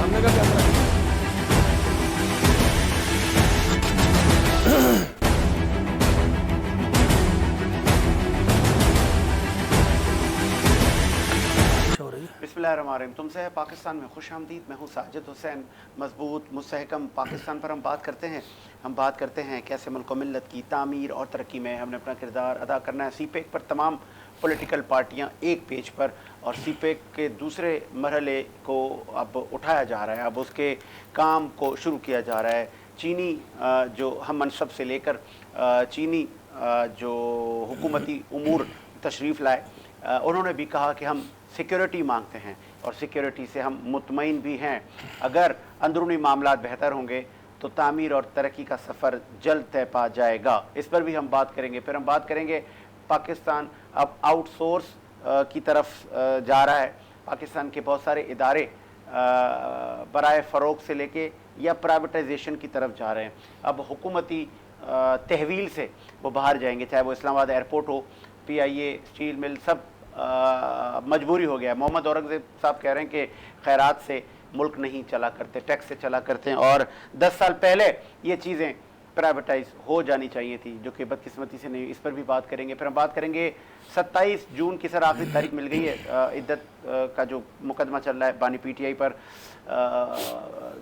सामने का कैमरा है। बिस्मिल्लाहिर्रहमानिर्रहीम। तुमसे है पाकिस्तान में खुश आमदीद। मैं हूँ साजिद हुसैन। मजबूत मुस्तहकम पाकिस्तान पर हम बात करते हैं। हम बात करते हैं कैसे मुल्क व मिल्लत की तामीर और तरक्की में हमने अपना किरदार अदा करना है। सीपेक पर तमाम पॉलिटिकल पार्टियाँ एक पेज पर, और सीपेक के दूसरे मरहले को अब उठाया जा रहा है, अब उसके काम को शुरू किया जा रहा है। चीनी जो हम मनसब से लेकर चीनी जो हुकूमती उमूर तशरीफ़ लाए, उन्होंने भी कहा कि हम सिक्योरिटी मांगते हैं और सिक्योरिटी से हम मुतमईन भी हैं। अगर अंदरूनी मामलात बेहतर होंगे तो तामीर और तरक्की का सफ़र जल्द तय पा जाएगा। इस पर भी हम बात करेंगे। फिर हम बात करेंगे पाकिस्तान अब आउटसोर्स की तरफ जा रहा है। पाकिस्तान के बहुत सारे इदारे बराए फ़रोग से लेके या प्राइवेटाइजेशन की तरफ जा रहे हैं। अब हुकूमती तहवील से वो बाहर जाएंगे, चाहे वो इस्लामाबाद एयरपोर्ट हो, PIA, स्टील मिल, सब मजबूरी हो गया। मोहम्मद औरंगज़ेब साहब कह रहे हैं कि खैरात से मुल्क नहीं चला करते, टैक्स से चला करते हैं, और 10 साल पहले ये चीज़ें प्राइवेटाइज हो जानी चाहिए थी, जो कि बदकिस्मती से नहीं। इस पर भी बात करेंगे। फिर हम बात करेंगे 27 जून की सर आखिरी तारीख मिल गई है। इद्दत का जो मुकदमा चल रहा है बानी PTI पर,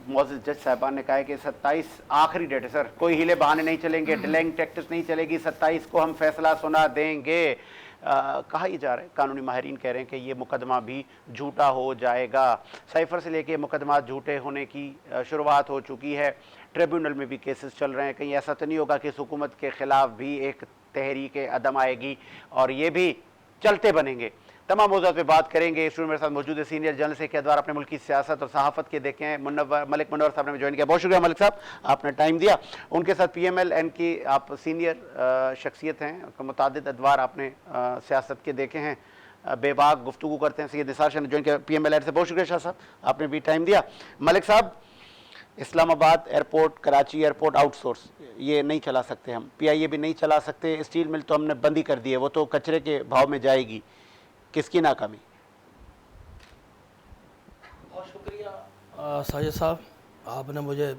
मोअज़्ज़ज़ जज साहबान ने कहा है कि 27 आखिरी डेट है सर, कोई हिले बहाने नहीं चलेंगे, डिलेइंग टैक्टिक्स नहीं चलेगी, 27 को हम फैसला सुना देंगे। कहा ही जा रहा है, कानूनी माहिरीन कह रहे हैं कि ये मुकदमा भी झूठा हो जाएगा। साइफर से लेके मुकदमा झूठे होने की शुरुआत हो चुकी है। ट्रिब्यूनल में भी केसेस चल रहे हैं। कहीं ऐसा तो नहीं होगा कि इस हुकूमत के ख़िलाफ़ भी एक तहरीक अदम आएगी और ये भी चलते बनेंगे। तमाम मौज़ूआत पे बात करेंगे। स्टूडियो मेरे साथ मौजूद है सीनियर जर्नलिस्ट के अदवार अपने मुल्क की सियासत और सहाफ़त के देखे हैं मलिक मुनव्वर साहब ने ज्वाइन किया। बहुत शुक्रिया मलिक साहब, आपने टाइम दिया। उनके साथ PMLN की आप सीनियर शख्सियत हैं, मुतादिद अदवार आपने सियासत के देखे हैं, बेबाक गुफ्तगू करते हैं। सैयद निसार शाह ने ज्वाइन किया PMLN से। बहुत शुक्रिया शाह साहब, आपने भी टाइम दिया। मलिक साहब, Islamabad airport, Karachi airport outsource ये नहीं चला सकते हम, PIA भी नहीं चला सकते, स्टील मिल तो हमने बंद ही कर दी है, वो तो कचरे के भाव में जाएगी। किसकी नाकामी? बहुत शुक्रिया साजिद साहब, आपने मुझे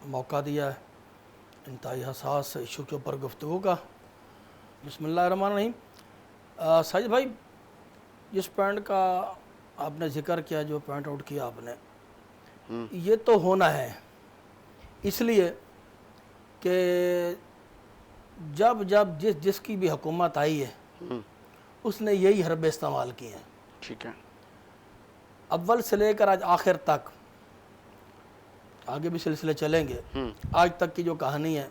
मौका दिया है इंतहाई हसास इशू के ऊपर गुफ्तगू का। बिस्मिल्लाहिर्रहमानिर्रहीम। साजिद भाई, जिस पॉइंट का आपने जिक्र किया, जो पॉइंट आउट किया आपने, ये तो होना है, इसलिए कि जब जब जिसकी भी हुकूमत आई है उसने यही हरबे इस्तेमाल किए हैं। ठीक है। अव्वल से लेकर आज आखिर तक, आगे भी सिलसिले चलेंगे, आज तक की जो कहानी है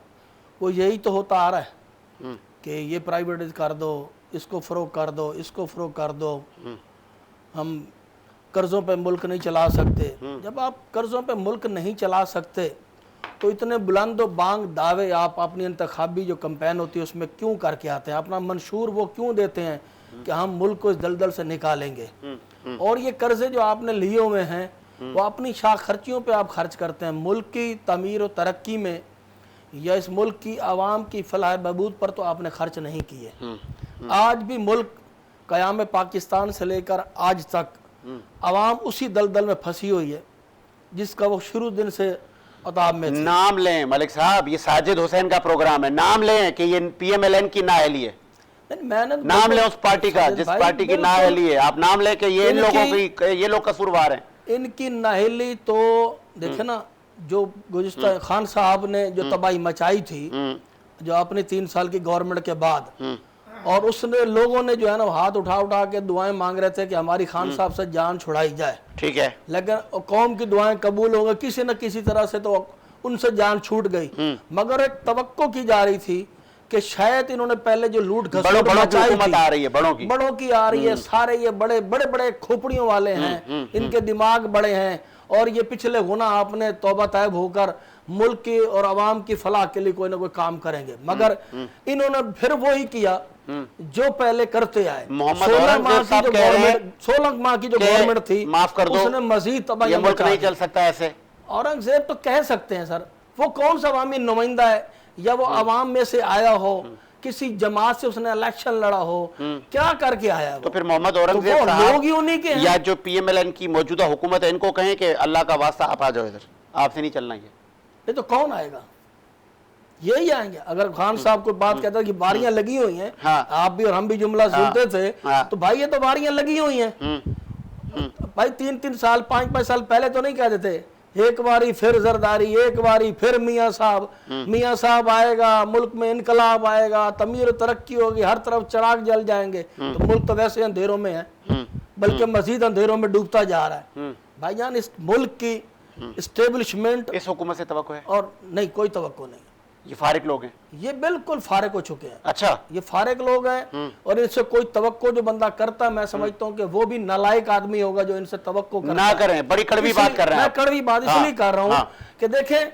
वो यही तो होता आ रहा है कि ये प्राइवेटाइज कर दो, इसको फ़रोग कर दो, इसको फ़रोग कर दो, हम कर्ज़ों पे मुल्क नहीं चला सकते। जब आप कर्ज़ों पे मुल्क नहीं चला सकते तो इतने बुलंद बांग दावे आप अपनी इंतखाबी जो कैंपेन होती है उसमें क्यों करके आते हैं? अपना मंशूर वो क्यों देते हैं कि हम मुल्क को इस दलदल से निकालेंगे? और ये कर्जे जो आपने लिए हुए हैं वो अपनी शाख खर्चियों पे आप खर्च करते हैं। मुल्क की तमीर और तरक्की में या इस मुल्क की आवाम की फलाह बहबूद पर तो आपने खर्च नहीं किए। आज भी मुल्क क़याम पाकिस्तान से लेकर आज तक आवाम उसी दलदल में फंसी हुई है जिसका वो शुरू दिन से अताब में। नाम लें मलिक साहब, ये साजिद हुसैन का प्रोग्राम है, नाम लें कि ये PMLN की नाअहली है। मैंने नाम लें उस पार्टी का जिस पार्टी की नाअहली है, आप नाम लें कि ये इन लोगों की, ये लोग कसूरवार हैं। इनकी नाअहली तो देखे ना, जो गुज़िश्ता खान साहब ने जो तबाही मचाई थी जो अपनी 3 साल की गवर्नमेंट के बाद, और उसने लोगों ने जो है ना हाथ उठा उठा के दुआएं मांग रहे थे कि हमारी खान साहब से जान छुड़ाई जाए। ठीक है। लेकिन कौम की दुआएं कबूल हो गई, किसी न किसी तरह से तो उनसे जान छूट गई। मगर एक तवक्को की जा रही थी कि शायद इन्होंने पहले जो लूट घसोट मचाई थी, आ रही है, बड़ों की आ रही है, सारे ये बड़े बड़े बड़े खोपड़ियों वाले हैं, इनके दिमाग बड़े हैं, और ये पिछले गुनाह आपने तौबा तैब होकर मुल्क की और आवाम की फलाह के लिए कोई ना कोई काम करेंगे। मगर इन्होंने फिर वो ही किया जो पहले करते आए। 16 माह की जो गवर्नमेंट थी, माफ कर दो, उसने मजीद तबाही मुल्क नहीं चल सकता ऐसे। औरंगजेब तो कह सकते हैं सर, वो कौन सा अवामी नुमाइंदा है, या वो अवाम में से आया हो, किसी जमात से उसने इलेक्शन लड़ा हो, क्या करके आया तो फिर मोहम्मद औरंगजेब वो साहब लोग ही उन्हीं के हैं। या जो पीएमएलएन की मौजूदा हुकूमत है इनको कहें कि अल्लाह का वास्ता आप आ जाओ इधर, आपसे नहीं चलना ये तो कौन आएगा? यही आएंगे। अगर खान साहब को बात कहता है कि बारियां लगी हुई हैं, हाँ। आप भी और हम भी जुमला सुनते थे, हाँ। तो भाई ये तो बारियां लगी हुई हैं। भाई 3-3 साल 5-5 साल पहले तो नहीं कहते थे एक बारी फिर जरदारी, एक बारी फिर मियाँ साहब आएगा, मुल्क में इनकलाब आएगा, तमीर तरक्की होगी, हर तरफ चिराग जल जाएंगे। तो मुल्क तो वैसे अंधेरों में है, बल्कि मजीद अंधेरों में डूबता जा रहा है। भाईजान इस मुल्क की इस्टेब्लिशमेंट इस हुकूमत से तवक्को है? और नहीं, कोई तवक्को नहीं। ये फारिग लोग हैं, ये बिल्कुल फारिग हो चुके हैं। अच्छा, ये फारिग लोग हैं और इनसे कोई तवक्को जो बंदा करता है, मैं समझता हूँ कि वो भी नालायक आदमी होगा जो इनसे तवक्को ना करें। बड़ी कड़वी बात कर रहे हैं। मैं कड़वी बात इसलिए कर रहा हूँ कि देखें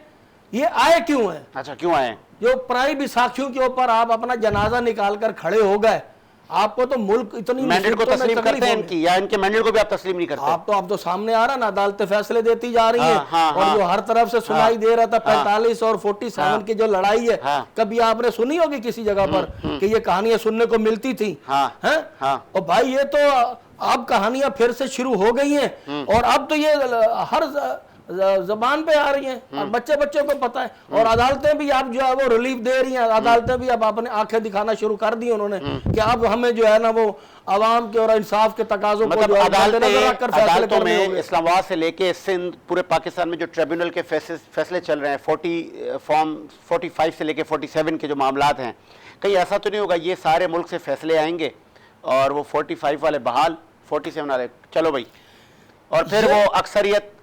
ये आए क्यों है। अच्छा, क्यों आए? जो प्राई बैसाखियों के ऊपर आप अपना जनाजा निकाल कर खड़े हो गए, आपको तो मुल्क इतनी मैंडेट को तस्लीम करते हैं इनकी, या इनके मैंडेट को भी आप तस्लीम नहीं करते? आप तो सामने आ रहा ना, अदालतें फैसले देती जा रही हैं और जो हर तरफ से सुनाई दे रहा था 45 और 47 की जो लड़ाई है, कभी आपने सुनी होगी किसी जगह पर कि ये कहानियां सुनने को मिलती थी? और भाई ये तो अब कहानियां फिर से शुरू हो गई हैं और अब तो ये हर जबान पे आ रही हैं और बच्चे को पता है। और अदालतें भी अब जो है वो रिलीफ दे रही हैं। अदालतें भी अब अपने आंखें दिखाना शुरू कर दी उन्होंने कि अब हमें जो है ना वो आवाम के और इंसाफ के तकाजों को मतलब अदालतों में होंगे। इस्लामाबाद से लेके सिंध, पूरे पाकिस्तान में जो ट्रिब्यूनल के फैसले चल रहे हैं, फॉर्म 45 से लेके 47 के जो मामलात हैं, कहीं ऐसा तो नहीं होगा ये सारे मुल्क से फैसले आएंगे और वो 45 वाले बहाल, 47 वाले चलो भाई, और फिर वो अक्सरियत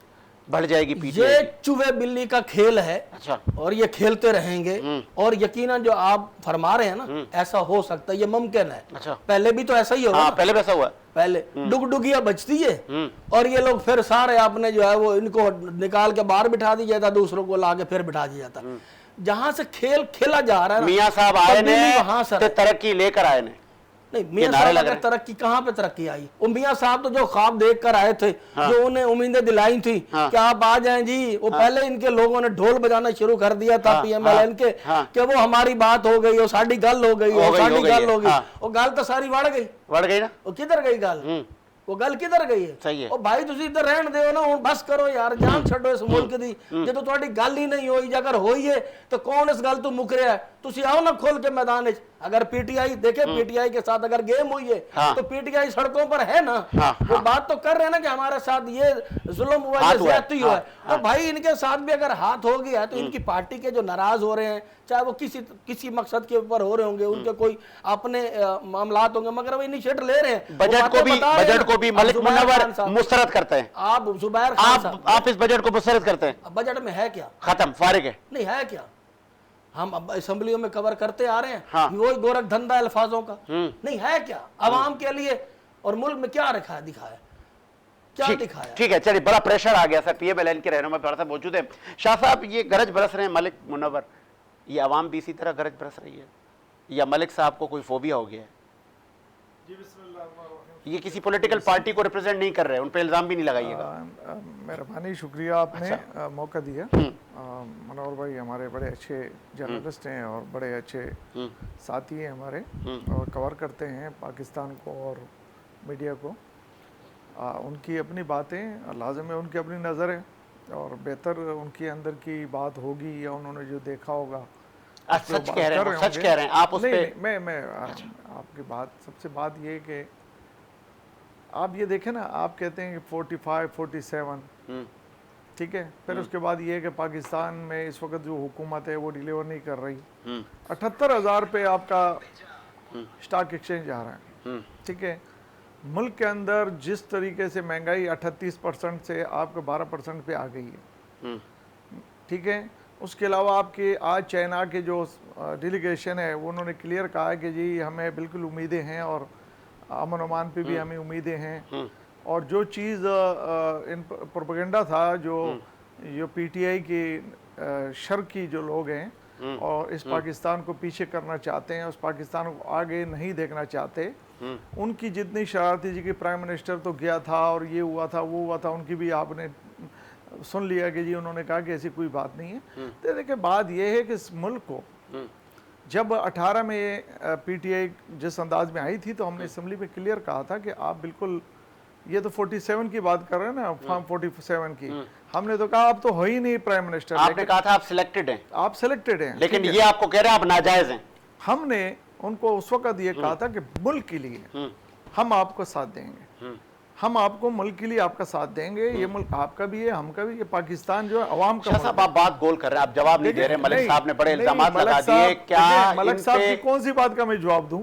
बढ़ जाएगी? ये चूहे बिल्ली का खेल है। अच्छा। और ये खेलते रहेंगे और यकीनन जो आप फरमा रहे हैं ना, ऐसा हो सकता है, ये मुमकिन है। अच्छा। पहले भी तो ऐसा ही होगा। पहले भी ऐसा हुआ। पहले डुगडुगिया बचती है और ये लोग फिर सारे आपने जो है वो इनको निकाल के बाहर बिठा दिया जाता, दूसरों को लाके फिर बिठा दिया जाता। जहां से खेल खेला जा रहा है, मियाँ साहब आए ने वहां से तरक्की लेकर आए ने। नहीं, मियाँ साहब अगर तरक्की, कहाँ पे तरक्की आई? वो मियाँ साहब तो जो ख्वाब देख कर आए थे, जो उन्हें उम्मीदें दिलाई थी कि आप आ जाएं जी, वो पहले इनके लोगों ने ढोल बजाना शुरू कर दिया था पीएमएलएन के कि वो हमारी बात हो गई, वो साड़ी गल हो गई, वो साड़ी गल हो गई। वो गल तो सारी बढ़ गई ना। वो किधर गई गल? वो गल किधर गई है? सही है। ओ भाई तुसी इधर रहन दो ना, बस करो यार, जान छड्डो इस मुल्क दी। जे तो तुम्हारी गल ही नहीं होई, अगर होई है तो कौन इस गल तो मुक रहा है? तुसी आओ ना खोल के मैदान में। अगर पीटीआई देखे, पीटीआई के साथ अगर गेम हुई है तो पीटीआई सड़कों पर है ना, वो बात तो कर रहे हैं ना कि हमारे साथ ये जुल्म हुआ है, ज्यादती हुआ है। तो भाई इनके साथ भी अगर हाथ हो गया है तो इनकी पार्टी के जो नाराज हो रहे हैं, चाहे वो किसी मकसद के ऊपर हो रहे होंगे, उनके कोई अपने मामलात होंगे, मगर वो इनिशिएटिव ले रहे हैं। बजट को भी मलिक मुनव्वर मुस्तरद करते हैं। आप जुबैर खान साहब, आप इस बजट को मुस्तरद करते हैं? बजट में है क्या? खत्म, फारिग है। नहीं है क्या? हम अब असेंबलियों में कवर करते आ रहे हैं, वो गोरख धंधा अल्फाजों का नहीं है क्या? आवाम के लिए और मुल्क में क्या रखा है, दिखाया क्या दिखाया? ठीक है, चलिए, बड़ा प्रेशर आ गया सर। पीएमएलएन के रहनुमा पर साहब मौजूद है। शाह साहब, ये गरज बरस रहे हैं मलिक मुनव्वर, ये आवाम भी इसी तरह गरज बरस रही है या मलिक साहब को कोई फोबिया हो गया है? ये किसी पॉलिटिकल पार्टी को रिप्रेजेंट नहीं कर रहे, उन पे इल्जाम भी नहीं लगाइएगा। मेहरबानी, शुक्रिया आपने मौका दिया। मनोहर भाई हमारे बड़े अच्छे जर्नलिस्ट हैं और बड़े अच्छे साथी हैं हमारे, और कवर करते हैं पाकिस्तान को और मीडिया को। उनकी अपनी बातें लाजम है, उनकी अपनी नज़र है और बेहतर उनके अंदर की बात होगी या उन्होंने जो देखा होगा। सच कह रहे हैं आप उस पे? मैं आपकी बात, सबसे बात ये कि आप ये देखें ना, आप कहते हैं कि 45, 47, ठीक है, फिर उसके बाद ये कि पाकिस्तान में इस वक्त जो हुकूमत है वो डिलीवर नहीं कर रही। 78,000 पे आपका स्टॉक एक्सचेंज आ रहा है, ठीक है। मुल्क के अंदर जिस तरीके से महंगाई 38% से आपके 12% पे आ गई है, ठीक है। उसके अलावा आपके आज चाइना के जो डेलीगेशन है वो उन्होंने क्लियर कहा है कि जी हमें बिल्कुल उम्मीदें हैं और अमन अमान पे भी हमें उम्मीदें हैं। और जो चीज़ इन प्रोपेगेंडा था जो पीटीआई की शर की जो लोग हैं और इस पाकिस्तान को पीछे करना चाहते हैं, उस पाकिस्तान को आगे नहीं देखना चाहते, उनकी जितनी शरारती जी की प्राइम मिनिस्टर तो गया था और ये हुआ था वो हुआ था, उनकी भी आपने सुन लिया कि जी उन्होंने कहा कि ऐसी कोई बात नहीं है। तो देखिए बात यह है कि इस मुल्क को जब 18 में पीटीआई जिस अंदाज में आई थी तो हमने असेंबली में क्लियर कहा था कि आप बिल्कुल, ये तो 47 की बात कर रहे हैं ना, फॉर्म 47 की, हमने तो कहा आप तो हो ही नहीं प्राइम मिनिस्टर। आपने कहा था आप सिलेक्टेड हैं, आप सिलेक्टेड हैं, लेकिन ये आपको कह रहे हैं आप नाजायज हैं। हमने उनको उस वक्त ये कहा था कि मुल्क के लिए हम आपको साथ देंगे, हम आपको मुल्क के लिए आपका साथ देंगे, ये मुल्क आपका भी है, हम का भी, ये पाकिस्तान जो है अवाम का। साहब आप बात गोल कर रहे हैं, आप जवाब नहीं दे रहे। मलिक साहब ने बड़े इल्जामात लगा दिए, क्या मलिक साहब की कौन सी बात का मैं जवाब दूं?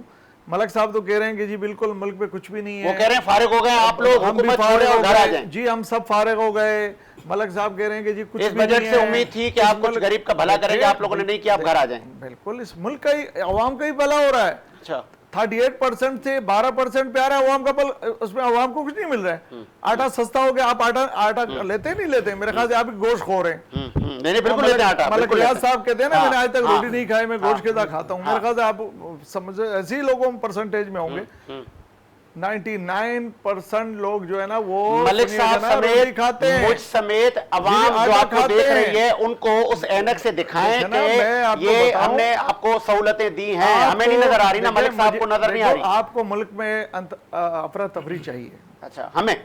मलिक साहब तो कह रहे हैं कि जी बिल्कुल मुल्क पे कुछ भी नहीं है, वो कह रहे हैं फारिग हो गए आप लोग, हम भी हुकूमत फारिग छोड़े हो और घर आ गए जाएं। जी, हम सब फारिग हो गए। मलिक साहब कह रहे हैं कि जी कुछ इस भी बजट नहीं से है, उम्मीद थी कि इस आप कुछ मुल्क- गरीब का भला करेंगे, आप लोगों ने नहीं किया, आप घर आ जाएं। बिल्कुल इस मुल्क का ही, अवाम का ही भला हो रहा है। अच्छा 38% से 12% पे आ रहा है अवाम का बल, उसमें अवाम को कुछ नहीं मिल रहा है। आटा सस्ता हो गया, आप आटा लेते नहीं लेते? मेरे ख्याल से आप गोश्त खो रहे हैं। नहीं बिल्कुल लेते हैं आटा, मलिक बिल्कुल रियाज लेते हैं। साहब कहते हैं ना, मैंने आज तक हाँ, रोटी नहीं खाई, मैं गोश्त के साथ खाता हूँ। मेरे ख्याल से आप समझ ऐसे ही लोगों में परसेंटेज में होंगे। 99% लोग जो है ना वो मलिक साहब समेत खाते हैं, मुझ समेत अवाम जो आटा आपको खाते देख हैं। रही है उनको उस ऐनक से दिखाएं देखिए ना, मैं आपको कि ये बताऊं, हमने आपको सहूलतें दी हैं, हमें नहीं नजर आ रही ना, देखिए, मलिक साहब को मुझे- नजर नहीं आ देखो, रही। आपको मुल्क में अफरा तफरी चाहिए। अच्छा हमें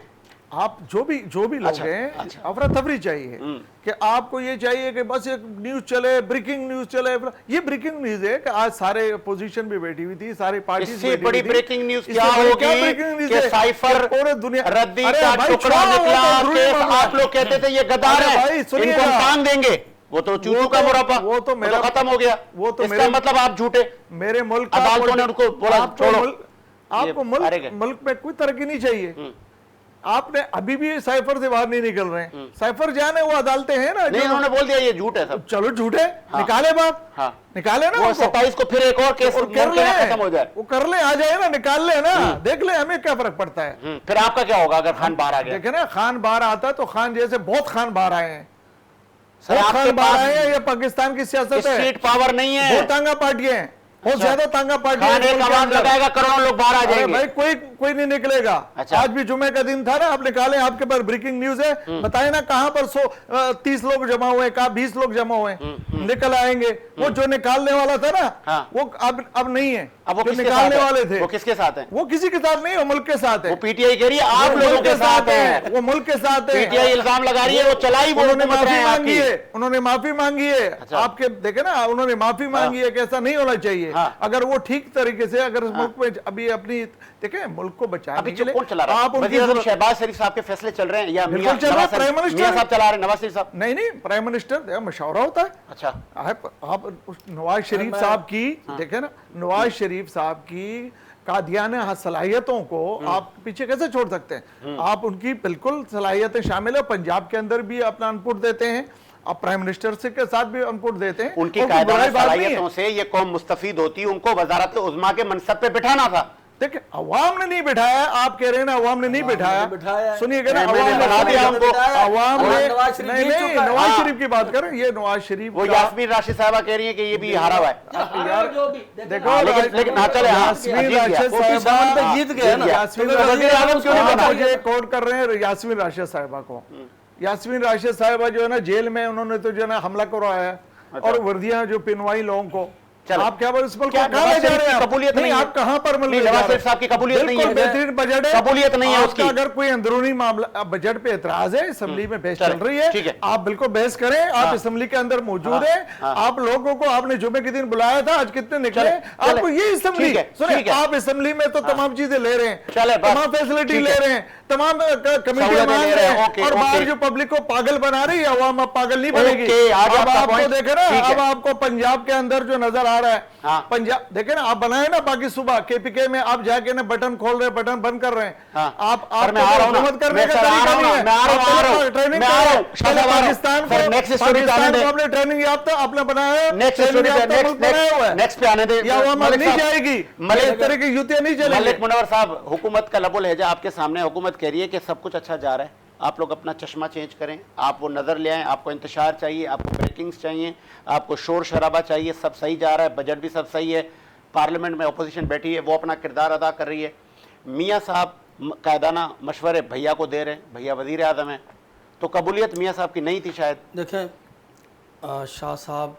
आप जो भी लोग अच्छा, हैं, अच्छा। अफरा तफरी चाहिए कि आपको ये चाहिए कि बस एक न्यूज चले, ब्रेकिंग न्यूज चले। ये ब्रेकिंग न्यूज है कि आज सारे अपोजिशन भी बैठी हुई थी, सारी पार्टी इससे बड़ी ब्रेकिंग न्यूज क्या होगी कि है साइफर पूरे दुनिया रद्दी अरे का भाई, टुकड़ा छोड़ो, वो निकला तो अंदरूनी केस, मामला आप लोग कहते थे ये गद्दार अरे है, भाई, सुनिएगा। इनको हम टांग देंगे, वो तो चूचू का मुरब्बा, वो तो मेरा खत्म हो गया। वो तो इसका मेरे- मतलब आप झूठे, मेरे मुल्क का अदालतों ने उनको बोला आपको छोड़ो। आपको ये मुल्क में कोई तरक्की नहीं चाहिए। आपने अभी भी साइफर से बाहर नहीं निकल रहे हैं। साइफर जाने वो अदालतें हैं ना, नहीं उन्होंने बोल दिया ये झूठ है सब। चलो झूठे निकाले बात, हाँ निकाले ना वो उनको। 27 को फिर एक और केस वो कर ले, खत्म हो जाए। वो कर ले, आ जाए ना, निकाल ले ना, देख ले, हमें क्या फर्क पड़ता है। फिर आपका क्या होगा अगर खान बाहर आ गया? देखे ना, खान बाहर आता है तो खान जैसे बहुत खान बाहर आए हैं, सर बहुत आपके खान बाहर पास आए हैं। ये पाकिस्तान की सियासत है, स्टेट पावर नहीं है, बहुत तांगा पार्टियां हैं, बहुत ज्यादा तांगा पार्टियां खान हैं एक मुल्क के आवाज अंदर। लगाएगा, करोड़ों लोग बाहर आ अरे जाएंगे। भाई कोई नहीं निकलेगा। अच्छा। आज भी जुमे का दिन था ना, आप निकाले, आपके पास ब्रेकिंग न्यूज है, बताए ना कहां पर 30 लोग जमा हुए, कहा 20 लोग जमा हुए, निकल आएंगे। वो जो निकालने वाला था ना, हाँ। वो अब नहीं है। अब वो जो किसके निकालने साथ है? वाले थे वो किसके साथ है? वो किसी के साथ नहीं, वो मुल्क के साथ है। वो पीटीआई कह रही है आप वो लोगों मुल्क के साथ है, वो मुल्क के साथ है। पीटीआई इल्जाम लगा रही है वो चलाई वो उन्होंने हुकूमत माफी रहे हैं मांगी आपकी। है, उन्होंने माफी मांगी है। अच्छा। आपके देखे ना, उन्होंने माफी मांगी है कि ऐसा नहीं होना चाहिए। हाँ। अगर वो ठीक तरीके से, अगर इस मुल्क में अभी अपनी देखे मुल्क को बचाने अभी के लिए कौन चला रहा है? आप उनकी वज़ीर आज़म जरूरत- शहबाज शरीफ साहब के फैसले चल रहे हैं या बिल्कुल मियां चल रहे हैं, नवाज प्राइम शरीफ मिनिस्टर मियां साहब चला रहे हैं? नवाज शरीफ साहब नहीं प्राइम मिनिस्टर मशवरा होता है। अच्छा आप उस नवाज शरीफ साहब की देखे ना, नवाज शरीफ साहब की कादियाना सलाहियतों को आप पीछे कैसे छोड़ सकते हैं? आप उनकी बिल्कुल सलाहियतें शामिल है। पंजाब के अंदर भी अपना इनपुट देते हैं, आप प्राइम मिनिस्टर से के साथ भी इनपुट देते हैं। उनकी और कोई कायदाना बुराई बात नहीं है। सलाहियतों से ये कौम मुस्तफीद होती, उनको वजारत उज़्मा के मनसब पे बिठाना था। देखिए अवाम ने नहीं बिठाया, आप कह रहे हैं ना अवाम ने नहीं बिठाया। बिठाया है। सुनिएगा ना, मैंने अवाम ने बना दिया उनको। अवाम ने नवाज शरीफ नहीं जीत चुका है। नवाज हाँ। शरीफ की बात करें, ये नवाज शरीफ वो का- यास्मीन राशिद साहबा कह रही है कि ये भी हारा हुआ है। यार, जो भी देखो हाँ, लेकिन हाँ, चले, हाँ, यास्मीन जीत गया। राशिद 47 साहिबा पे जीत गया ना। यास्मीन तो वज़ीर आज़म क्यों नहीं आप बना? मुझे कोट कर रहे हैं यास्मीन राशिद साहिबा को। यास्मीन राशिद साहिबा जो है ना जेल में, उन्होंने तो जो है ना हमला करवाया है और वर्दियां जो पिनवाई लोगों को। चलो। आप क्या इस मुल्क क्या को कहाँ ले नवाज जा शरीफ रहे की हैं? कबूलियत नहीं है? आप कहाँ पर नहीं, नवाज शरीफ साहब की कबूलियत नहीं है। बिल्कुल बेहतरीन बजट है, कबूलियत नहीं है आपका उसकी। अगर कोई अंदरूनी मामला बजट पे एतराज है, असेंबली में बहस चल चलो, रही है, ठीक है। आप बिल्कुल बहस करें। आप असेंबली के अंदर मौजूद हैं, आप लोगों को आपने जुमे के दिन बुलाया था, आज कितने निकले? चले, आपको ये असेंबली ठीक है, सुनिए, ठीक है। आप असेंबली में तो तमाम चीजें ले रहे हैं, चले, बस, तमाम फैसिलिटी ठीक ले है। रहे हैं, तमाम कमेटियां सहूलतें मांग ले रहे रहे हैं, हैं, ओके, और बाहर ओके। जो पब्लिक को पागल बना रही है, अवाम अब पागल नहीं बनेगी। ओके, आज अब आपका आपको point, देखे ना, ठीक है। अब आपको पंजाब के अंदर जो नजर आ रहा है, हाँ। पंजाब देखे ना, आप बनाए ना, बाकी सुबह केपीके में आप जाके ना बटन खोल रहे हैं, बटन बंद कर रहे हैं। हाँ। आप सर, मैं आ रहा हूं ना, हुकूमत करने मैं का सर आ तरीका रहा हूं नहीं ना, है। मैं आ रहा हूं, आप आ रहा हूं, ट्रेनिंग मैं आ रहा हूं, पहले शाबाश, आ रहा हूं। पाकिस्तान सर, next story पे आने पाकिस्तान दे। को आपने ट्रेनिंग याफ्ता आपने बनाया है, नेक्स्ट ट्रेनिंग स्टोरी पे याफ्ता मुल्क बनाया हुआ है। नेक्स्ट पे आने दे। या अवाम मलिक नहीं साहब, जाएगी, मलिक इस तरह की युतियां नहीं चलेंगी। मलिक मुनव्वर साहब, हुकूमत का लबुल हैजा आपके सामने। हुकूमत कह रही है कि सब कुछ अच्छा जा रहा है, आप लोग अपना चश्मा चेंज करें, आप वो नज़र ले आएँ, आपको इंतशार चाहिए, आपको ब्रेकिंग्स चाहिए, आपको शोर शराबा चाहिए, सब सही जा रहा है, बजट भी सब सही है, पार्लियामेंट में अपोजिशन बैठी है, वो अपना किरदार अदा कर रही है। मियाँ साहब कायदाना मशवरे भैया को दे रहे हैं, भैया वज़ीर आज़म हैं, तो कबूलियत मियाँ साहब की नहीं थी शायद। देखें शाह साहब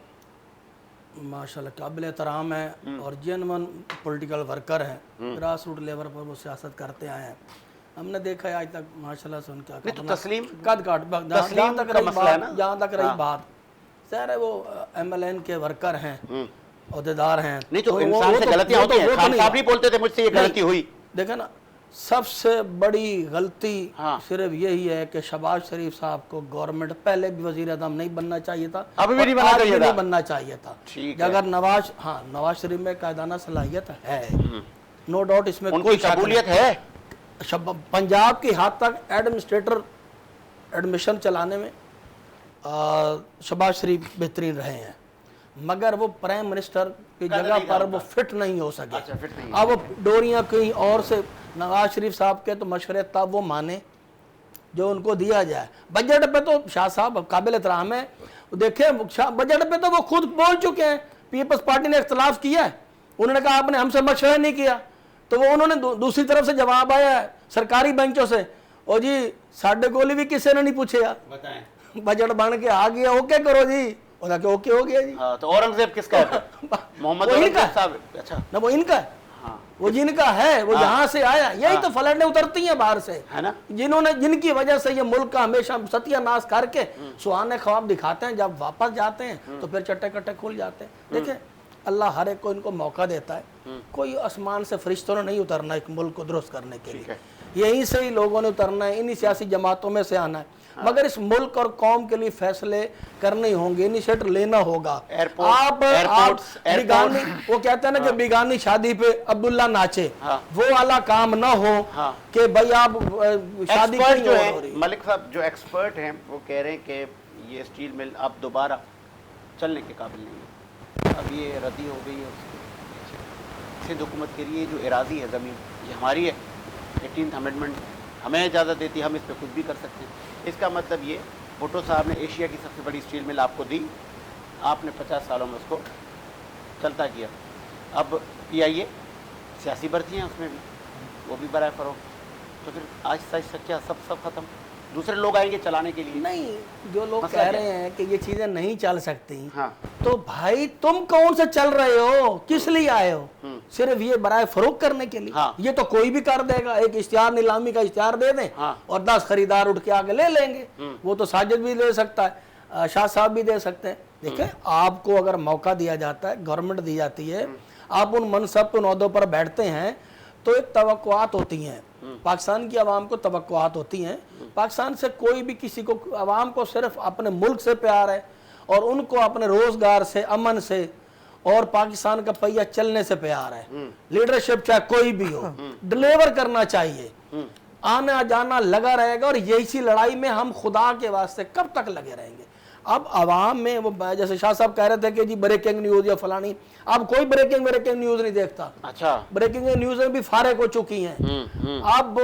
माशाल्लाह काबिल एहतराम है और जेन्युइन पॉलिटिकल वर्कर हैं, ग्रास रूट लेवल पर वो सियासत करते आए हैं। हमने देखा है आज तक माशाल्लाह से उनका नहीं तो तस्लीम कद काट तस्लीम का मसला है ना, जहाँ तक रही बात, सर वो MLN के वर्कर हैं, अहदेदार हैं, नहीं तो इंसान से गलतियां होती हैं। खान साहब नहीं बोलते थे मुझसे ये गलती हुई। देखा ना, सबसे बड़ी गलती हाँ। सिर्फ यही है कि शहबाज शरीफ साहब को गवर्नमेंट पहले भी वजीर आज़म नहीं बनना चाहिए था, अभी भी नहीं बनना चाहिए था। नहीं बनना चाहिए था। ठीक है। अगर नवाज शरीफ में कायदाना सलाहियत है, नो डाउट, इसमें उनकी कोई शक काबूलियत नहीं। है। पंजाब की हद तक एडमिनिस्ट्रेटर एडमिशन चलाने में शहबाज शरीफ बेहतरीन रहे हैं, मगर वो प्राइम मिनिस्टर की जगह पर वो फिट नहीं हो सके। अच्छा, फिट नहीं। अब वो डोरियां कहीं और से, नवाज शरीफ साहब के तो मशवरे तब वो माने जो उनको दिया जाए। बजट पे तो शाह साहब काबिल एहतराम है, देखे बजट पे तो वो खुद बोल चुके हैं, पीपल्स पार्टी ने इख्तलाफ किया है, उन्होंने कहा आपने हमसे मशवरा नहीं किया, तो वो उन्होंने दूसरी तरफ से जवाब आया है सरकारी बेंचों से, और जी साढ़े गोली भी किसी ने नहीं पूछे यार, बजट बन के आ गया, ओके करो जी, ओके हो गया जी। हाँ, तो औरंगजेब किसका है? मोहम्मद औरंगजेब साहब। अच्छा ना, वो इनका है। हाँ। वो जिनका है, वो जहां से आया, यही तो फ्लडें उतरती हैं बाहर से, है ना, जिनकी वजह से ये मुल्क का हमेशा सत्यानाश करके सुहाने ख्वाब दिखाते हैं, जब वापस जाते हैं तो फिर चट्टे कट्टे खुल जाते हैं। देखिए अल्लाह हर एक को इनको मौका देता है, कोई आसमान से फरिश्तों ने नहीं उतरना एक मुल्क को दुरुस्त करने के लिए, यहीं से ही लोगों ने उतरना है, इन्हीं सियासी जमातों में से आना है। मगर इस मुल्क और कौम के लिए फैसले करने होंगे, इनिशिएटिव लेना होगा। आप बिगानी, वो कहते हैं ना कि बिगानी शादी पे अब्दुल्ला नाचे, वो वाला काम ना हो कि भाई आप शादी जो है, मलिक साहब जो एक्सपर्ट हैं वो कह रहे हैं कि ये स्टील मिल अब दोबारा चलने के काबिल नहीं है, अब ये रद्दी हो गई है। सिंध हुकूमत के लिए जो इरादी है ज़मीन ये हमारी है, 18th अमेंडमेंट हमें इजाज़त देती है, हम इस पर कुछ भी कर सकते हैं। इसका मतलब ये भुट्टो साहब ने एशिया की सबसे बड़ी स्टील मिल आपको दी, आपने 50 सालों में उसको चलता किया। अब PIA सियासी भर्ती हैं, उसमें भी वो भी बराए फरोख्त, तो फिर आहिस्ता आहिस्ता क्या सब ख़त्म, दूसरे लोग आएंगे चलाने के लिए। नहीं, जो लोग कह रहे हैं कि ये चीज़ें नहीं चल सकती, हाँ। तो भाई तुम कौन से चल रहे हो, किस लिए आए हो? सिर्फ ये बराए फरोख्त करने के लिए? हाँ। ये तो कोई भी कर देगा, एक इश्तिहार नीलामी का इश्तिहार दे दें, हाँ। और 10 खरीदार उठ के आगे ले लेंगे। वो तो साजिद भी ले सकता है, शाह साहब भी दे सकते हैं। देखिए आपको अगर मौका दिया जाता है, गवर्नमेंट दी जाती है, आप उन मनसब उन ओहदों पर बैठते हैं, तो एक तवक्कुआत होती हैं, पाकिस्तान की आवाम को तवक्कुआत होती हैं। पाकिस्तान से कोई भी किसी को, आवाम को सिर्फ अपने मुल्क से प्यार है और उनको अपने रोजगार से, अमन से और पाकिस्तान का पहिया चलने से प्यार है। लीडरशिप चाहे कोई भी हो, डिलीवर करना चाहिए, आना जाना लगा रहेगा, और यही लड़ाई में हम खुदा के वास्ते कब तक लगे रहेंगे? अब आवाम में वो, जैसे शाह साहब कह रहे थे कि जी ब्रेकिंग न्यूज़ या फलानी, अब कोई ब्रेकिंग न्यूज़ नहीं देखता। अच्छा, ब्रेकिंग न्यूज़ भी फारिग हो चुकी हैं। अब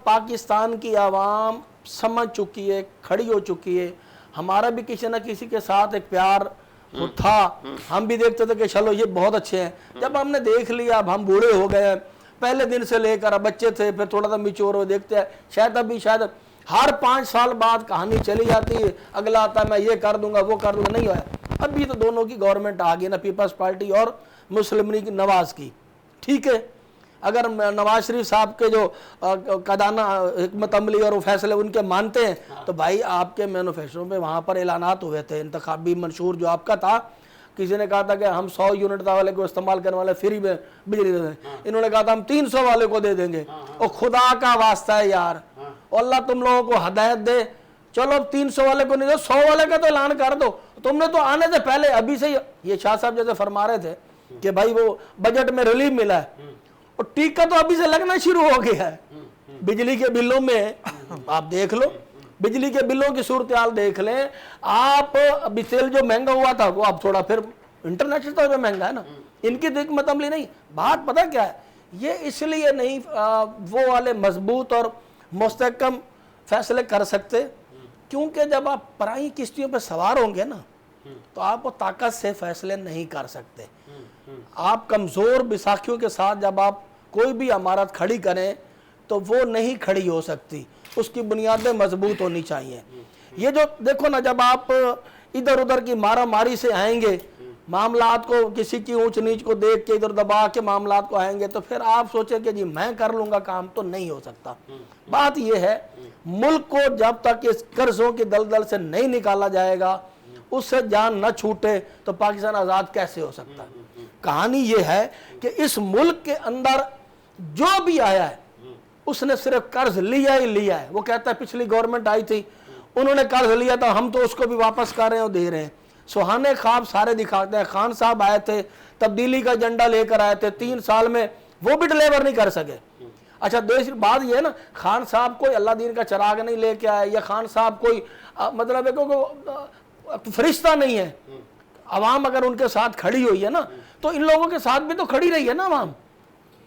पाकिस्तान की आवाम समझ चुकी है, खड़ी हो चुकी है। हमारा भी किसी न किसी के साथ एक प्यार था, हम भी देखते थे कि चलो ये बहुत अच्छे हैं। जब हमने देख लिया, अब हम बूढ़े हो गए, पहले दिन से लेकर अब बच्चे थे, फिर थोड़ा सा मिच्योर हो, देखते हैं शायद हर 5 साल बाद कहानी चली जाती है, अगला आता है मैं ये कर दूंगा वो कर दूंगा, नहीं हुआ। अभी तो दोनों की गवर्नमेंट आ गई ना, पीपल्स पार्टी और मुस्लिम लीग नवाज की, ठीक है। अगर नवाज शरीफ साहब के जो कदाना हिकमत अमली और वो फैसले उनके मानते हैं, तो भाई आपके मैनिफेस्टो पे वहाँ पर ऐलानात हुए थे, इंतखाबी मंशूर जो आपका था, किसी ने कहा था कि हम 100 यूनिट वाले को इस्तेमाल करने वाले फ्री में बिजली दे दें, इन्होंने कहा था हम 300 वाले को दे देंगे। और खुदा का वास्ता है यार, अल्लाह तुम लोगों को हदायत दे, चलो 300 वाले को नहीं दो, 100 वाले का तो ऐलान कर दो। तुमने तो आने से पहले अभी से ये शाह साहब जैसे फरमा रहे थे कि भाई वो बजट में रिलीफ मिला है, और टीका तो अभी से लगना शुरू हो गया है। बिजली के बिलों में आप देख लो, बिजली के बिलों की सूरत हाल देख लें आप। अभी तेल जो महंगा हुआ था वो अब थोड़ा फिर इंटरनेशनल तो जो महंगा है ना, इनकी तो हिकमत अमली नहीं। बात पता क्या है, ये इसलिए नहीं वो वाले मजबूत और मुस्तहकम फैसले कर सकते, क्योंकि जब आप पराई किश्तियों पर सवार होंगे ना, तो आप वो ताकत से फैसले नहीं कर सकते। आप कमज़ोर बिसाखियों के साथ जब आप कोई भी इमारत खड़ी करें तो वो नहीं खड़ी हो सकती, उसकी बुनियादें मजबूत होनी चाहिए। ये जो देखो ना, जब आप इधर उधर की मारा मारी से आएंगे मामलात को किसी की ऊंच नीच को देख के इधर दबा के मामलात को आएंगे तो फिर आप सोचे कि जी मैं कर लूंगा काम, तो नहीं हो सकता। बात यह है मुल्क को जब तक इस कर्जों की दलदल से नहीं निकाला जाएगा, उससे जान न छूटे, तो पाकिस्तान आज़ाद कैसे हो सकता है। कहानी यह है कि इस मुल्क के अंदर जो भी आया है उसने सिर्फ कर्ज लिया ही लिया है। वो कहता है पिछली गवर्नमेंट आई थी, उन्होंने कर्ज लिया था, हम तो उसको भी वापस कर रहे हैं और दे रहे हैं। सुहाने ख्वाब सारे दिखाते हैं। खान साहब आए थे, तब्दीली का एजेंडा लेकर आए थे, 3 साल में वो भी डिलीवर नहीं कर सके। अच्छा, दूसरी बात ये है ना, खान साहब कोई अल्लाह दीन का चिराग नहीं लेके आए, या खान साहब कोई मतलब है फरिश्ता नहीं है। अवाम अगर उनके साथ खड़ी हुई है ना, तो इन लोगों के साथ भी तो खड़ी रही है ना अवाम,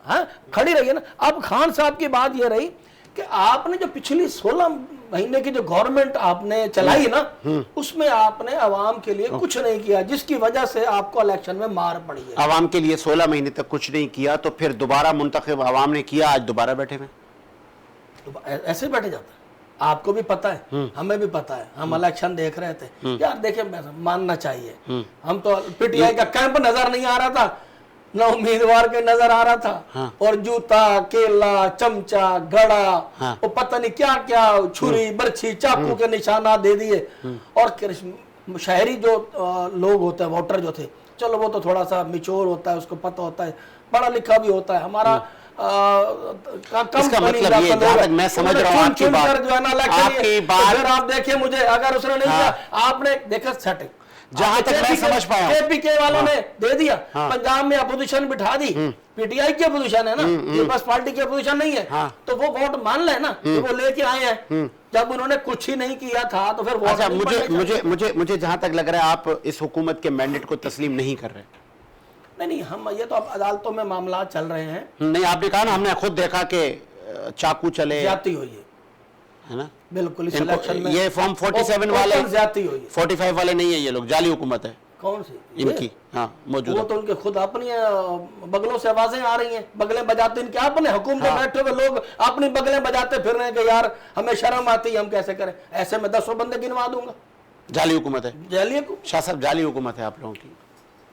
हाँ खड़ी रही है ना। अब खान साहब की बात ये रही कि आपने जो पिछली 16 महीने की जो गवर्नमेंट आपने चलाई ना, उसमें आपने अवाम के लिए कुछ नहीं किया, जिसकी वजह से आपको इलेक्शन में मार पड़ी है। अवाम के लिए 16 महीने तक कुछ नहीं किया, तो फिर दोबारा मुंतखब अवाम ने किया, आज दोबारा बैठे हुए। तो ऐसे बैठे जाता है, आपको भी पता है, हमें भी पता है, हम इलेक्शन देख रहे थे यार। देखिए मानना चाहिए, हम तो पीटीआई का कैंप नजर नहीं आ रहा था, ना उम्मीदवार के नजर आ रहा था। हाँ। और जूता, केला, चमचा, घड़ा, हाँ। और पता नहीं क्या क्या, छुरी, बर्छी, चाकू के निशाना दे दिए। और शहरी जो लोग होते हैं, वोटर जो थे, चलो वो तो थोड़ा सा मिच्योर होता है, उसको पता होता है, पढ़ा लिखा भी होता है। हमारा इसका मतलब ये, जहां तक मैं समझ रहा हूं आपकी बात, आप देखिए मुझे, अगर उसने नहीं किया, आपने देखा सेटिंग, जहां तक मैं समझ पाया, केपीके वालों ने दे दिया, पंजाब में अपोजिशन बिठा दी, पीटीआई की अपोजिशन है ना, ये बस पार्टी की अपोजिशन नहीं है, तो वो वोट मान ले ना, तो वो लेके आए हैं। जब उन्होंने कुछ ही नहीं किया था तो फिर वोट। अच्छा, मुझे जहां तक लग रहा है आप इस हुकूमत के मैंडेट को तस्लीम नहीं कर रहे। नहीं, हम ये तो अब अदालतों में मामला चल रहे हैं। नहीं, आपने कहा ना, हमने खुद देखा कि चाकू चले, ज्यादती हुई है ना, बिल्कुल। इस इलेक्शन में ये फॉर्म 47 वाले ज्यादती हुई है, 45 वाले नहीं है, ये लोग जाली हुकूमत है। कौन सी इनकी? हाँ, मौजूद। वो तो उनके खुद अपनी बगलों से आवाजें आ रही हैं, बगलें बजाते, इनके अपने हुकूमत में बैठे हुए लोग अपनी बगलें बजाते फिर रहे हैं कि यार हमें शर्म आती है, हम कैसे करें। ऐसे में 10 बंदे गिनवा दूंगा। जाली हुकूमत है, जाली शाह साहब, जाली हुकूमत है आप लोगों की।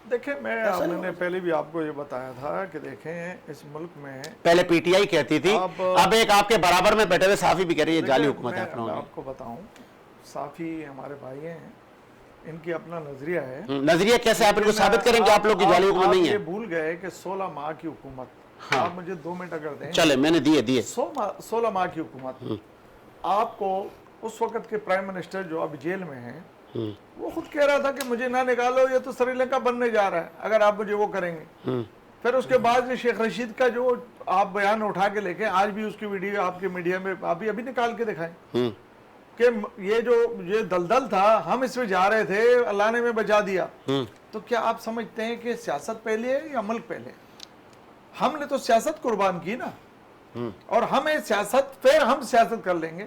देखिए, मैंने पहले भी आपको ये बताया था कि देखें इस मुल्क में पहले पीटीआई कहती थी, अब एक आपके बराबर में बैठे हुए साफी भी कह रही है जाली हुकूमत है आप लोगों की। आपको बताऊं, साफी हमारे भाई हैं, इनकी अपना नजरिया है। नजरिया कैसे आप इनको साबित करेंगे आप लोग की जाली हुकूमत नहीं है? ये भूल गए कि 16 माह की हुकूमत। हाँ। आप मुझे 2 मिनट अगर दें। चले, मैंने दिए 16 माह की हुकूमत। आपको उस वक्त के प्राइम मिनिस्टर जो अब जेल में हैं, वो खुद कह रहा था कि मुझे ना निकालो, ये तो श्रीलंका बनने जा रहा है अगर आप मुझे वो करेंगे। फिर उसके बाद ये शेख रशीद का जो आप बयान उठा के लेके, आज भी उसकी वीडियो आपके मीडिया में अभी निकाल के दिखाएं कि ये दलदल था, हम इसमें जा रहे थे, अल्लाह ने हमें बचा दिया। तो क्या आप समझते हैं कि सियासत पहले है या मुल्क पहले? हमने तो सियासत कुर्बान की ना, और हमें सियासत, फिर हम सियासत कर लेंगे।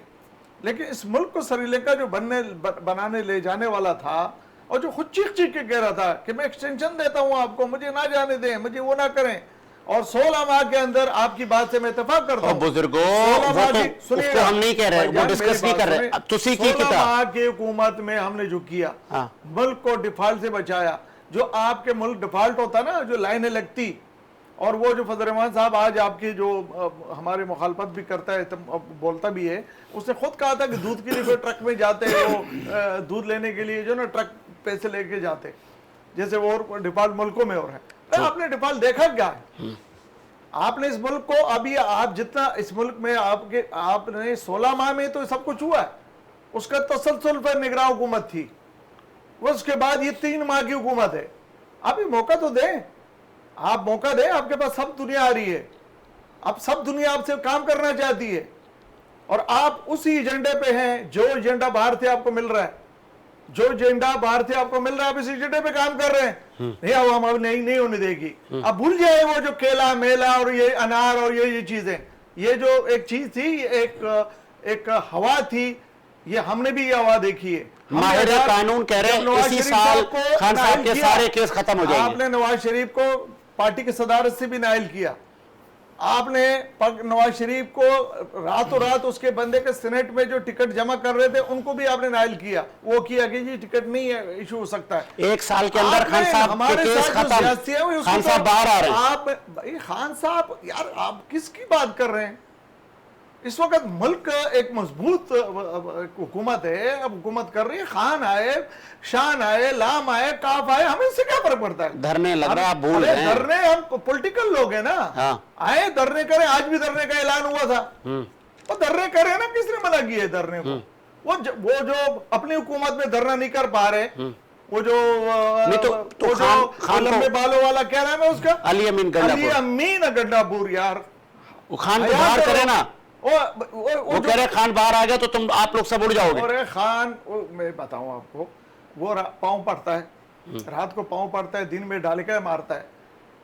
लेकिन इस मुल्क को श्रीलंका जो बनाने ले जाने वाला था, और जो खुद चीख के कह रहा था कि मैं एक्सटेंशन देता हूं आपको, मुझे ना जाने दें, मुझे वो ना करें, और 16 माह के अंदर आपकी बात से मैं इत्तेफाक करता हूं। बुजुर्गों, उसको हम नहीं कह रहे, वो डिस्कस नहीं कर रहे। 16 माह की हुकूमत में हमने जो किया, मुल्क को डिफॉल्ट से बचाया। जो आपके मुल्क डिफॉल्ट होता ना, जो लाइनें लगती, और वो जो फजल रहमान साहब आज आपकी जो हमारे मुखालफत भी करता है, बोलता भी है, उसने खुद कहा था कि दूध के लिए ट्रक में जाते वो दूध लेने के लिए जो ना ट्रक पैसे लेके जाते, जैसे वो डिफॉल्ट मुल्कों में और है। तो आपने डिफॉल्ट देखा क्या है? आपने इस मुल्क को, अभी आप जितना इस मुल्क में आपने 16 माह में तो सब कुछ हुआ है, उसका तसलसल पर निगरान हुकूमत थी, उसके बाद ये 3 माह की हुकूमत है। आप ये मौका तो दें, आप मौका दें, आपके पास सब दुनिया आ रही है, अब सब दुनिया आपसे काम करना चाहती है, और आप उसी एजेंडे पे हैं जो एजेंडा बाहर से आपको मिल रहा है, जो एजेंडा बाहर से आपको मिल रहा है, आप इस एजेंडे पे काम कर रहे हैं। नहीं, अब हम अब नहीं होने देगी। अब भूल जाए वो जो केला मेला और ये अनार और ये चीजें, ये जो एक चीज थी, एक हवा थी, ये हमने भी ये हवा देखी है। माहिर कानून कह रहे हैं इसी साल खान साहब के सारे केस खत्म हो जाएंगे। आपने नवाज शरीफ को पार्टी की सदारत से भी नाइल किया, आपने नवाज शरीफ को रातों रात उसके बंदे के सेनेट में जो टिकट जमा कर रहे थे उनको भी आपने नाइल किया, वो किया कि जी टिकट नहीं है, इशू हो सकता है। 1 साल के अंदर खान साहब हमारे के केस साथ जो खत्म, सियासी है वो खान साहब बाहर आ रहे हैं। आप भाई खान साहब यार आप किसकी बात कर रहे हैं? इस वक्त मुल्क एक मजबूत हुकूमत है, अब हुकूमत कर रही है, खान आए, शान आए, लाम आए, काफ आए, हमें इससे क्या फर्क पड़ता है? धरने लग रहा है, आप भूल अरे रहे हैं। धरने हम पॉलिटिकल लोग हैं ना। हाँ। आए धरने करें, आज भी धरने का ऐलान हुआ था, वो धरने करे ना, किसने मना किया है धरने को? वो जो अपनी हुकूमत में धरना नहीं कर पा रहे, वो जो नहीं तो खान लंबे बालों वाला क्या नाम है उसका, अली अमीन गंडापुर यार, वो खान को बाहर करे ना, वो कह रहे खान बाहर आ गया तो तुम आप लोग सब उड़ जाओगे। अरे खान मैं बताऊं आपको, वो पाँव पड़ता है, रात को पाँव पड़ता है, दिन में डाल के मारता है।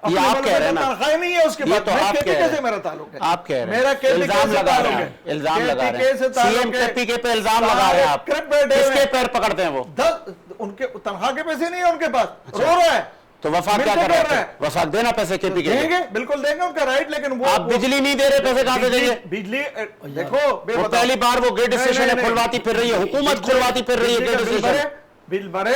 ये आप कह रहे हैं ना, तनख्वाह नहीं है उसके ये पास, तो आप कह रहे हैं, मेरा ताल्लुक है, आप कह रहे हैं, मेरा इल्जाम लगा रहे हैं, इल्जाम लगा रहे हैं, सीएम केपीके पे इल्जाम लगा रहे हैं आप, किसके पैर पकड़ते हैं वो? उनके तनख्वाह के पैसे नहीं है उनके पास, रो रहा है तो वफाक क्या कर रहा है? वफाक देना पैसे केपीके देंगे, बिल्कुल देंगे, उनका राइट, लेकिन वो आप बिजली नहीं दे रहे, पैसे कहां से देंगे? बिजली देखो, वो पहली बार वो ग्रिड स्टेशन खुलवाती फिर रही है, हुकूमत खुलवाती फिर रही है ग्रिड स्टेशन। बिल भरे,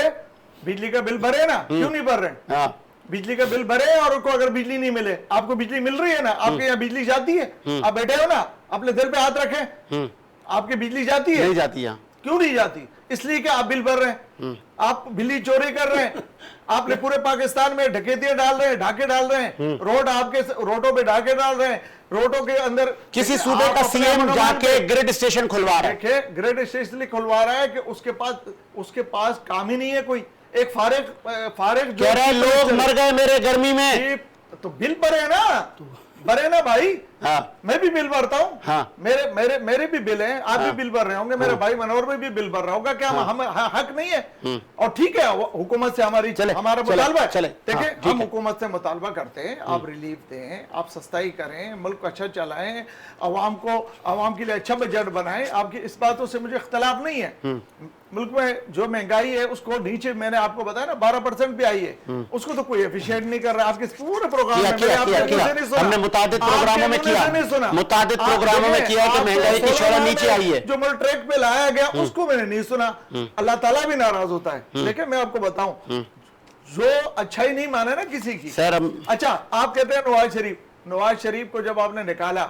बिजली का बिल भरे ना, क्यों नहीं भर रहे? हाँ, बिजली का बिल भरे, और उनको अगर बिजली नहीं मिले, आपको बिजली मिल रही है ना, आपके यहाँ बिजली जाती है, आप बैठे हो ना, अपने दिल पे हाथ रखें, आपकी बिजली जाती है? नहीं जाती यहाँ। क्यों नहीं जाती? इसलिए कि आप बिल भर रहे हैं, आप बिजली चोरी कर रहे हैं, आपने पूरे पाकिस्तान में डकैतियां डाल रहे हैं, ढाके डाल रहे हैं, रोड आपके रोडों पे ढाके डाल रहे हैं, रोडों के अंदर किसी सूबे का सीएम जाके ग्रिड स्टेशन खुलवा रहा है। देखिए ग्रिड स्टेशन खुलवा रहा है कि उसके पास काम ही नहीं है कोई, एक फारिग कह रहे हैं लोग मर गए मेरे गर्मी में, तो बिल भरे ना भाई। हाँ। मैं भी बिल भरता हूँ, हाँ। मेरे भी बिल हैं, आप भी बिल भर रहे होंगे, मेरे भाई मनोहर में भी बिल भर रहा होगा, क्या हम हक नहीं है? और ठीक है, हुकूमत से हमारा मुतालबा है, देखिए हम हुकूमत से मुतालबा करते हैं, आप रिलीफ दें, आप सस्ताई करें, मुल्क अच्छा चलाएं, अवाम के लिए अच्छा बजट बनाएं, आपकी इस बातों से मुझे इख्तलाफ नहीं है। मुल्क में जो महंगाई है उसको नीचे, मैंने आपको बताया ना 12% भी आई है, उसको तो कोई एफिशिएंट नहीं कर रहा। आपके पूरे प्रोग्राम में हमने मुतादिद प्रोग्रामों में किया, मुतादिद प्रोग्रामों में किया कि महंगाई की शरह नीचे आई है, जो मुल्क ट्रैक पे लाया गया उसको मैंने नहीं सुना। अल्लाह ताला भी नाराज होता है, लेकिन मैं आपको बताऊं, जो अच्छाई नहीं माने ना किसी की सर। अच्छा, आप कहते हैं नवाज शरीफ को जब आपने निकाला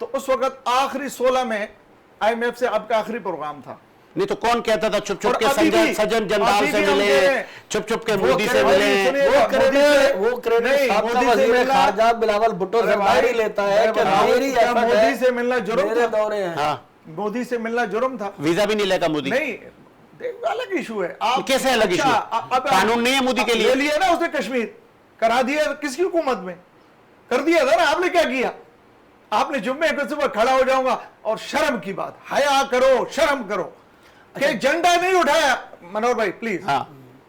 तो उस वक्त आखिरी 16 में IMF से आपका आखिरी प्रोग्राम था। नहीं तो कौन कहता था छुप छुप के सज्जन जंदाल से मिले, छुप छुप के मोदी से मिले? वो क्रेडिट वज़ीर ख़ारजा बिलावल भुट्टो ज़रदारी लेता है कि मेरी मोदी से मिलना जुर्म मेरे दौरे हैं। हाँ, मोदी से मिलना जुर्म था, वीजा भी नहीं लेता मोदी। नहीं, अलग इशू है। आप कैसे अलग इशू? कानून नहीं है मोदी के लिए? ले लिया ना उसने, कश्मीर करा दिया किसकी हुकूमत में? कर दिया था ना। आपने क्या किया? आपने जुम्मे को सुबह खड़ा हो जाऊंगा, और शर्म की बात, हया करो, शर्म करो कि झंडा नहीं उठाया। मनोहर भाई प्लीज, हाँ,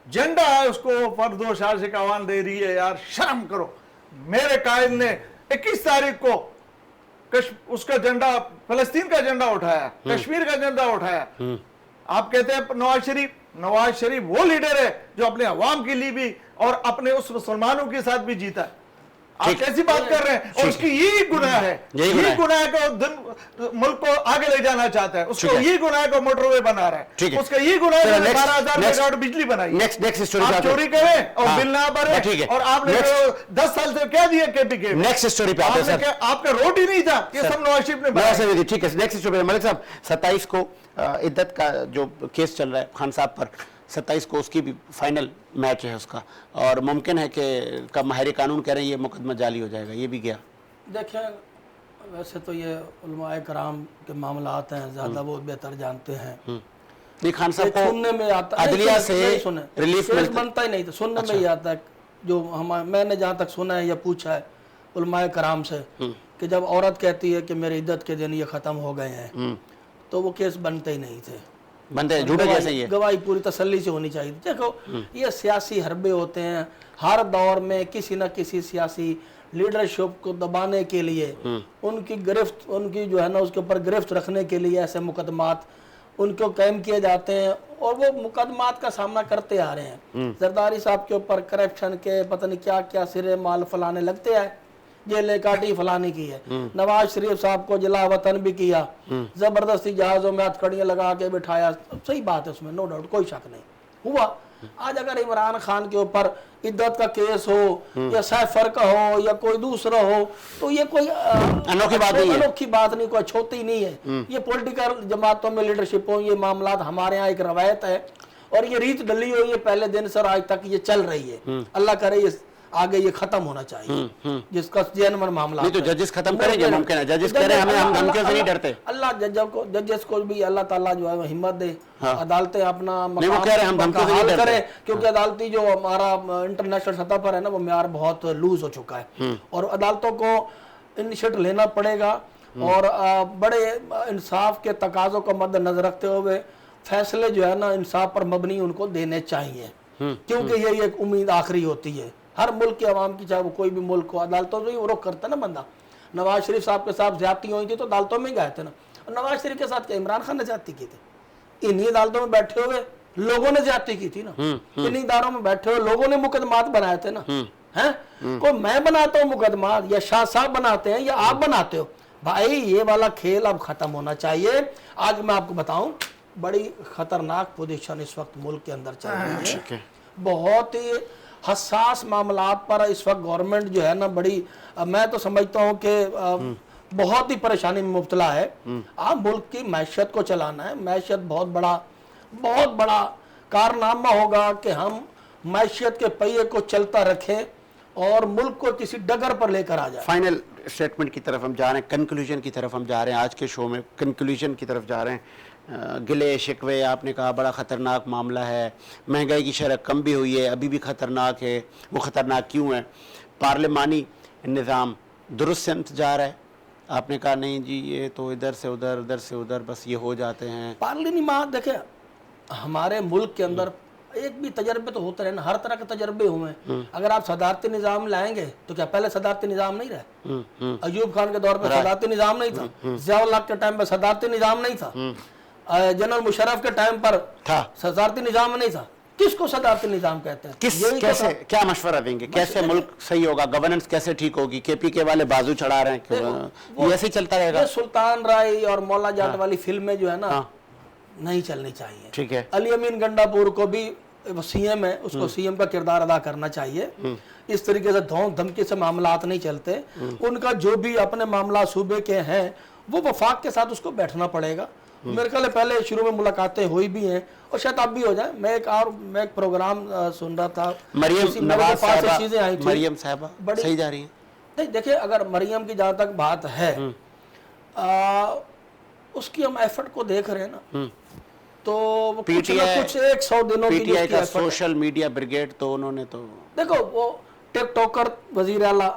झंडा है उसको फर्दो शाह से आह्वान दे रही है, यार शर्म करो। मेरे कायद ने 21 तारीख को उसका झंडा, फलस्तीन का झंडा उठाया, कश्मीर का झंडा उठाया। आप कहते हैं नवाज शरीफ वो लीडर है जो अपने अवाम के लिए भी और अपने उस मुसलमानों के साथ भी जीता है। आप कैसी बात कर रहे हैं? और उसकी यही गुनाह है, यही गुनाह को मुल्क को आगे ले जाना चाहता है, उसको यही गुनाह को मोटरवे बना रहा है, उसका यही गुनाह है 12,000 मेगावाट बिजली बनाई। नेक्स्ट स्टोरी आप चोरी करें और बिल ना भरे, और आपने 10 साल से क्या दिया केपीके? नेक्स्ट स्टोरी पे आते हैं सर। आपका रोट ही नहीं था, ये सब नवाज शरीफ ने बनाया। ठीक है, नेक्स्ट स्टोरी। मलिक साहब, 27 को इद्दत का जो केस चल रहा है खान साहब पर, 27 को उसकी भी फाइनल मैच है उसका, और मुमकिन है कि कब माहिर कानून कह रहे हैं ये मुकदमा जाली हो जाएगा, ये भी गया। देखें, वैसे तो ये उलमाए कराम के मामलात हैं, ज़्यादा वो बेहतर जानते हैं। नहीं, खान साहब को सुनने में आता है, अदलिया से रिलीफ बनता ही नहीं था, सुनने में ही आता है। जो मैंने जहाँ तक सुना है या पूछा है उलमाए कराम से, कि जब औरत कहती है कि मेरी इद्दत के दिन ये ख़त्म हो गए हैं, तो वो केस बनते ही नहीं थे, बनते झूठे जैसे ही है। गवाही पूरी तसल्ली से होनी चाहिए। देखो, ये सियासी हरबे होते हैं, हर दौर में किसी न किसी सियासी लीडरशिप को दबाने के लिए, उनकी गिरफ्त, उनकी जो है ना उसके ऊपर गिरफ्त रखने के लिए ऐसे मुकदमात उनको कायम किए जाते हैं, और वो मुकदमात का सामना करते आ रहे हैं। जरदारी साहब के ऊपर करप्शन के पता नहीं क्या क्या सिरे माल फलाने लगते हैं, जेलें काटी, फलानी की है। नवाज शरीफ साहब को जिला वतन भी किया, जबरदस्ती जहाजों में हथकड़ियां लगा के बिठाया, सही बात है, उसमें नो डाउट, कोई शक नहीं हुआ। आज अगर इमरान खान के ऊपर इद्दत का केस हो या सैफर का हो या कोई दूसरा हो, तो ये कोई अनोखी बात नहीं है, अनोखी बात नहीं, कोई छोटी नहीं है। ये पॉलिटिकल जमातों में लीडरशिप हो, ये मामला हमारे यहाँ एक रवायत है और ये रीत डली हुई है पहले दिन से आज तक ये चल रही है। अल्लाह करे ये आगे ये खत्म होना चाहिए, जिसका जेनवन मामला नहीं तो जजेस खत्म करेंगे, मुमकिन है जजेस कह रहे हैं, हम धमकियों से नहीं डरते। अल्लाह जजेस को भी अल्लाह ताला जो है हिम्मत दे, अदालतें अपना नहीं, वो कह रहे हैं हम धमकियों से नहीं डरते करें, क्योंकि अदालती जो हमारा इंटरनेशनल सतह पर है ना, वो म्यार बहुत लूज हो चुका है और अदालतों को इनिशिएटिव लेना पड़ेगा और बड़े इंसाफ के तकाजों को मद्देनजर रखते हुए फैसले जो है ना इंसाफ पर मबनी उनको देने चाहिए, क्योंकि ये एक उम्मीद आखिरी होती है हर मुल्क के अवाम की, चाहे वो कोई भी मुल्क हो। अदालतों से ही रुख करता है ना बंदा। नवाज शरीफ साहब के साथ ज्यादती हुई थी तो अदालतों में गए थे ना, और नवाज शरीफ के साथ क्या इमरान खान ने ज्यादती की थी? इन्हीं अदालतों में बैठे हुए लोगों ने ज्यादती की थी ना, इन्हीं इदारों में बैठे हुए लोगों ने मुकदमात बनाए थे ना, हैं? कोई मैं बनाता हूँ मुकदमा या शाह साहब बनाते हैं या आप बनाते हो? भाई ये वाला खेल अब खत्म होना चाहिए। आज मैं आपको बताऊं, बड़ी खतरनाक पोजीशन इस वक्त मुल्क के अंदर चल रही है, बहुत ही हसास मामला पर इस वक्त गवर्नमेंट जो है ना बड़ी, मैं तो समझता हूँ कि बहुत ही परेशानी में मुब्तला है। आप मुल्क की मैशत को चलाना है, मैशत बहुत बड़ा कारनामा होगा कि हम मैशत के पहिए को चलता रखें और मुल्क को किसी डगर पर लेकर आ जाए। फाइनल स्टेटमेंट की तरफ हम जा रहे हैं, कंक्लूजन की तरफ हम जा रहे हैं, आज के शो में कंक्लूजन की तरफ जा रहे हैं। गिले शिकवे, आपने कहा बड़ा ख़तरनाक मामला है, महंगाई की शरह कम भी हुई है, अभी भी ख़तरनाक है, वो ख़तरनाक क्यों है? पार्लिमानी निज़ाम दुरुस्त सिमत जा रहा है, आपने कहा नहीं जी ये तो इधर से उधर, उधर से उधर बस ये हो जाते हैं। पार्लियामेंट देखे हमारे मुल्क के अंदर एक भी तजर्बे तो होते रहे ना, हर तरह के तजर्बे हुए। अगर आप सदारती निज़ाम लाएंगे तो क्या पहले सदारती निज़ाम नहीं रहे? अयूब खान के दौर पर सदारती निज़ाम नहीं था, ज़ियाउल हक के टाइम पर सदारती निज़ाम नहीं था, जनरल मुशर्रफ के टाइम पर था सदारती निज़ाम नहीं था। किसको सदारती निज़ाम कहते हैं? कैसे क्या मशवरा देंगे, कैसे मुल्क सही होगा, गवर्नेंस कैसे ठीक होगी? केपीके वाले बाजू चढ़ा रहे हैं, ये ऐसे ही चलता रहेगा? सुल्तान राय और मौला जाट वाली फिल्में जो है ना नहीं चलनी चाहिए। ठीक है, अली अमीन गंडापुर को भी सीएम है, उसको सीएम का किरदार अदा करना चाहिए। इस तरीके से धमकी से मामलात नहीं चलते। उनका जो भी अपने मामला सूबे के हैं वो वफाक के साथ उसको बैठना पड़ेगा। मेरे ख्याल पहले शुरू में मुलाकातें हुई भी हैं और शायद अब भी हो जाए। मैं एक प्रोग्राम सुन रहा था, मरियम नवाज साहबा, चीजें आई थी, मरियम साहबा बड़ी सही जा रही हैं। नहीं देखिए, अगर मरियम की जहाँ तक बात है उसकी हम एफर्ट को देख रहे हैं ना, तो कुछ 100 दिनों की पीटीआई का सोशल मीडिया ब्रिगेड, तो उन्होंने तो देखो वो टिकटॉकर वजीर आला,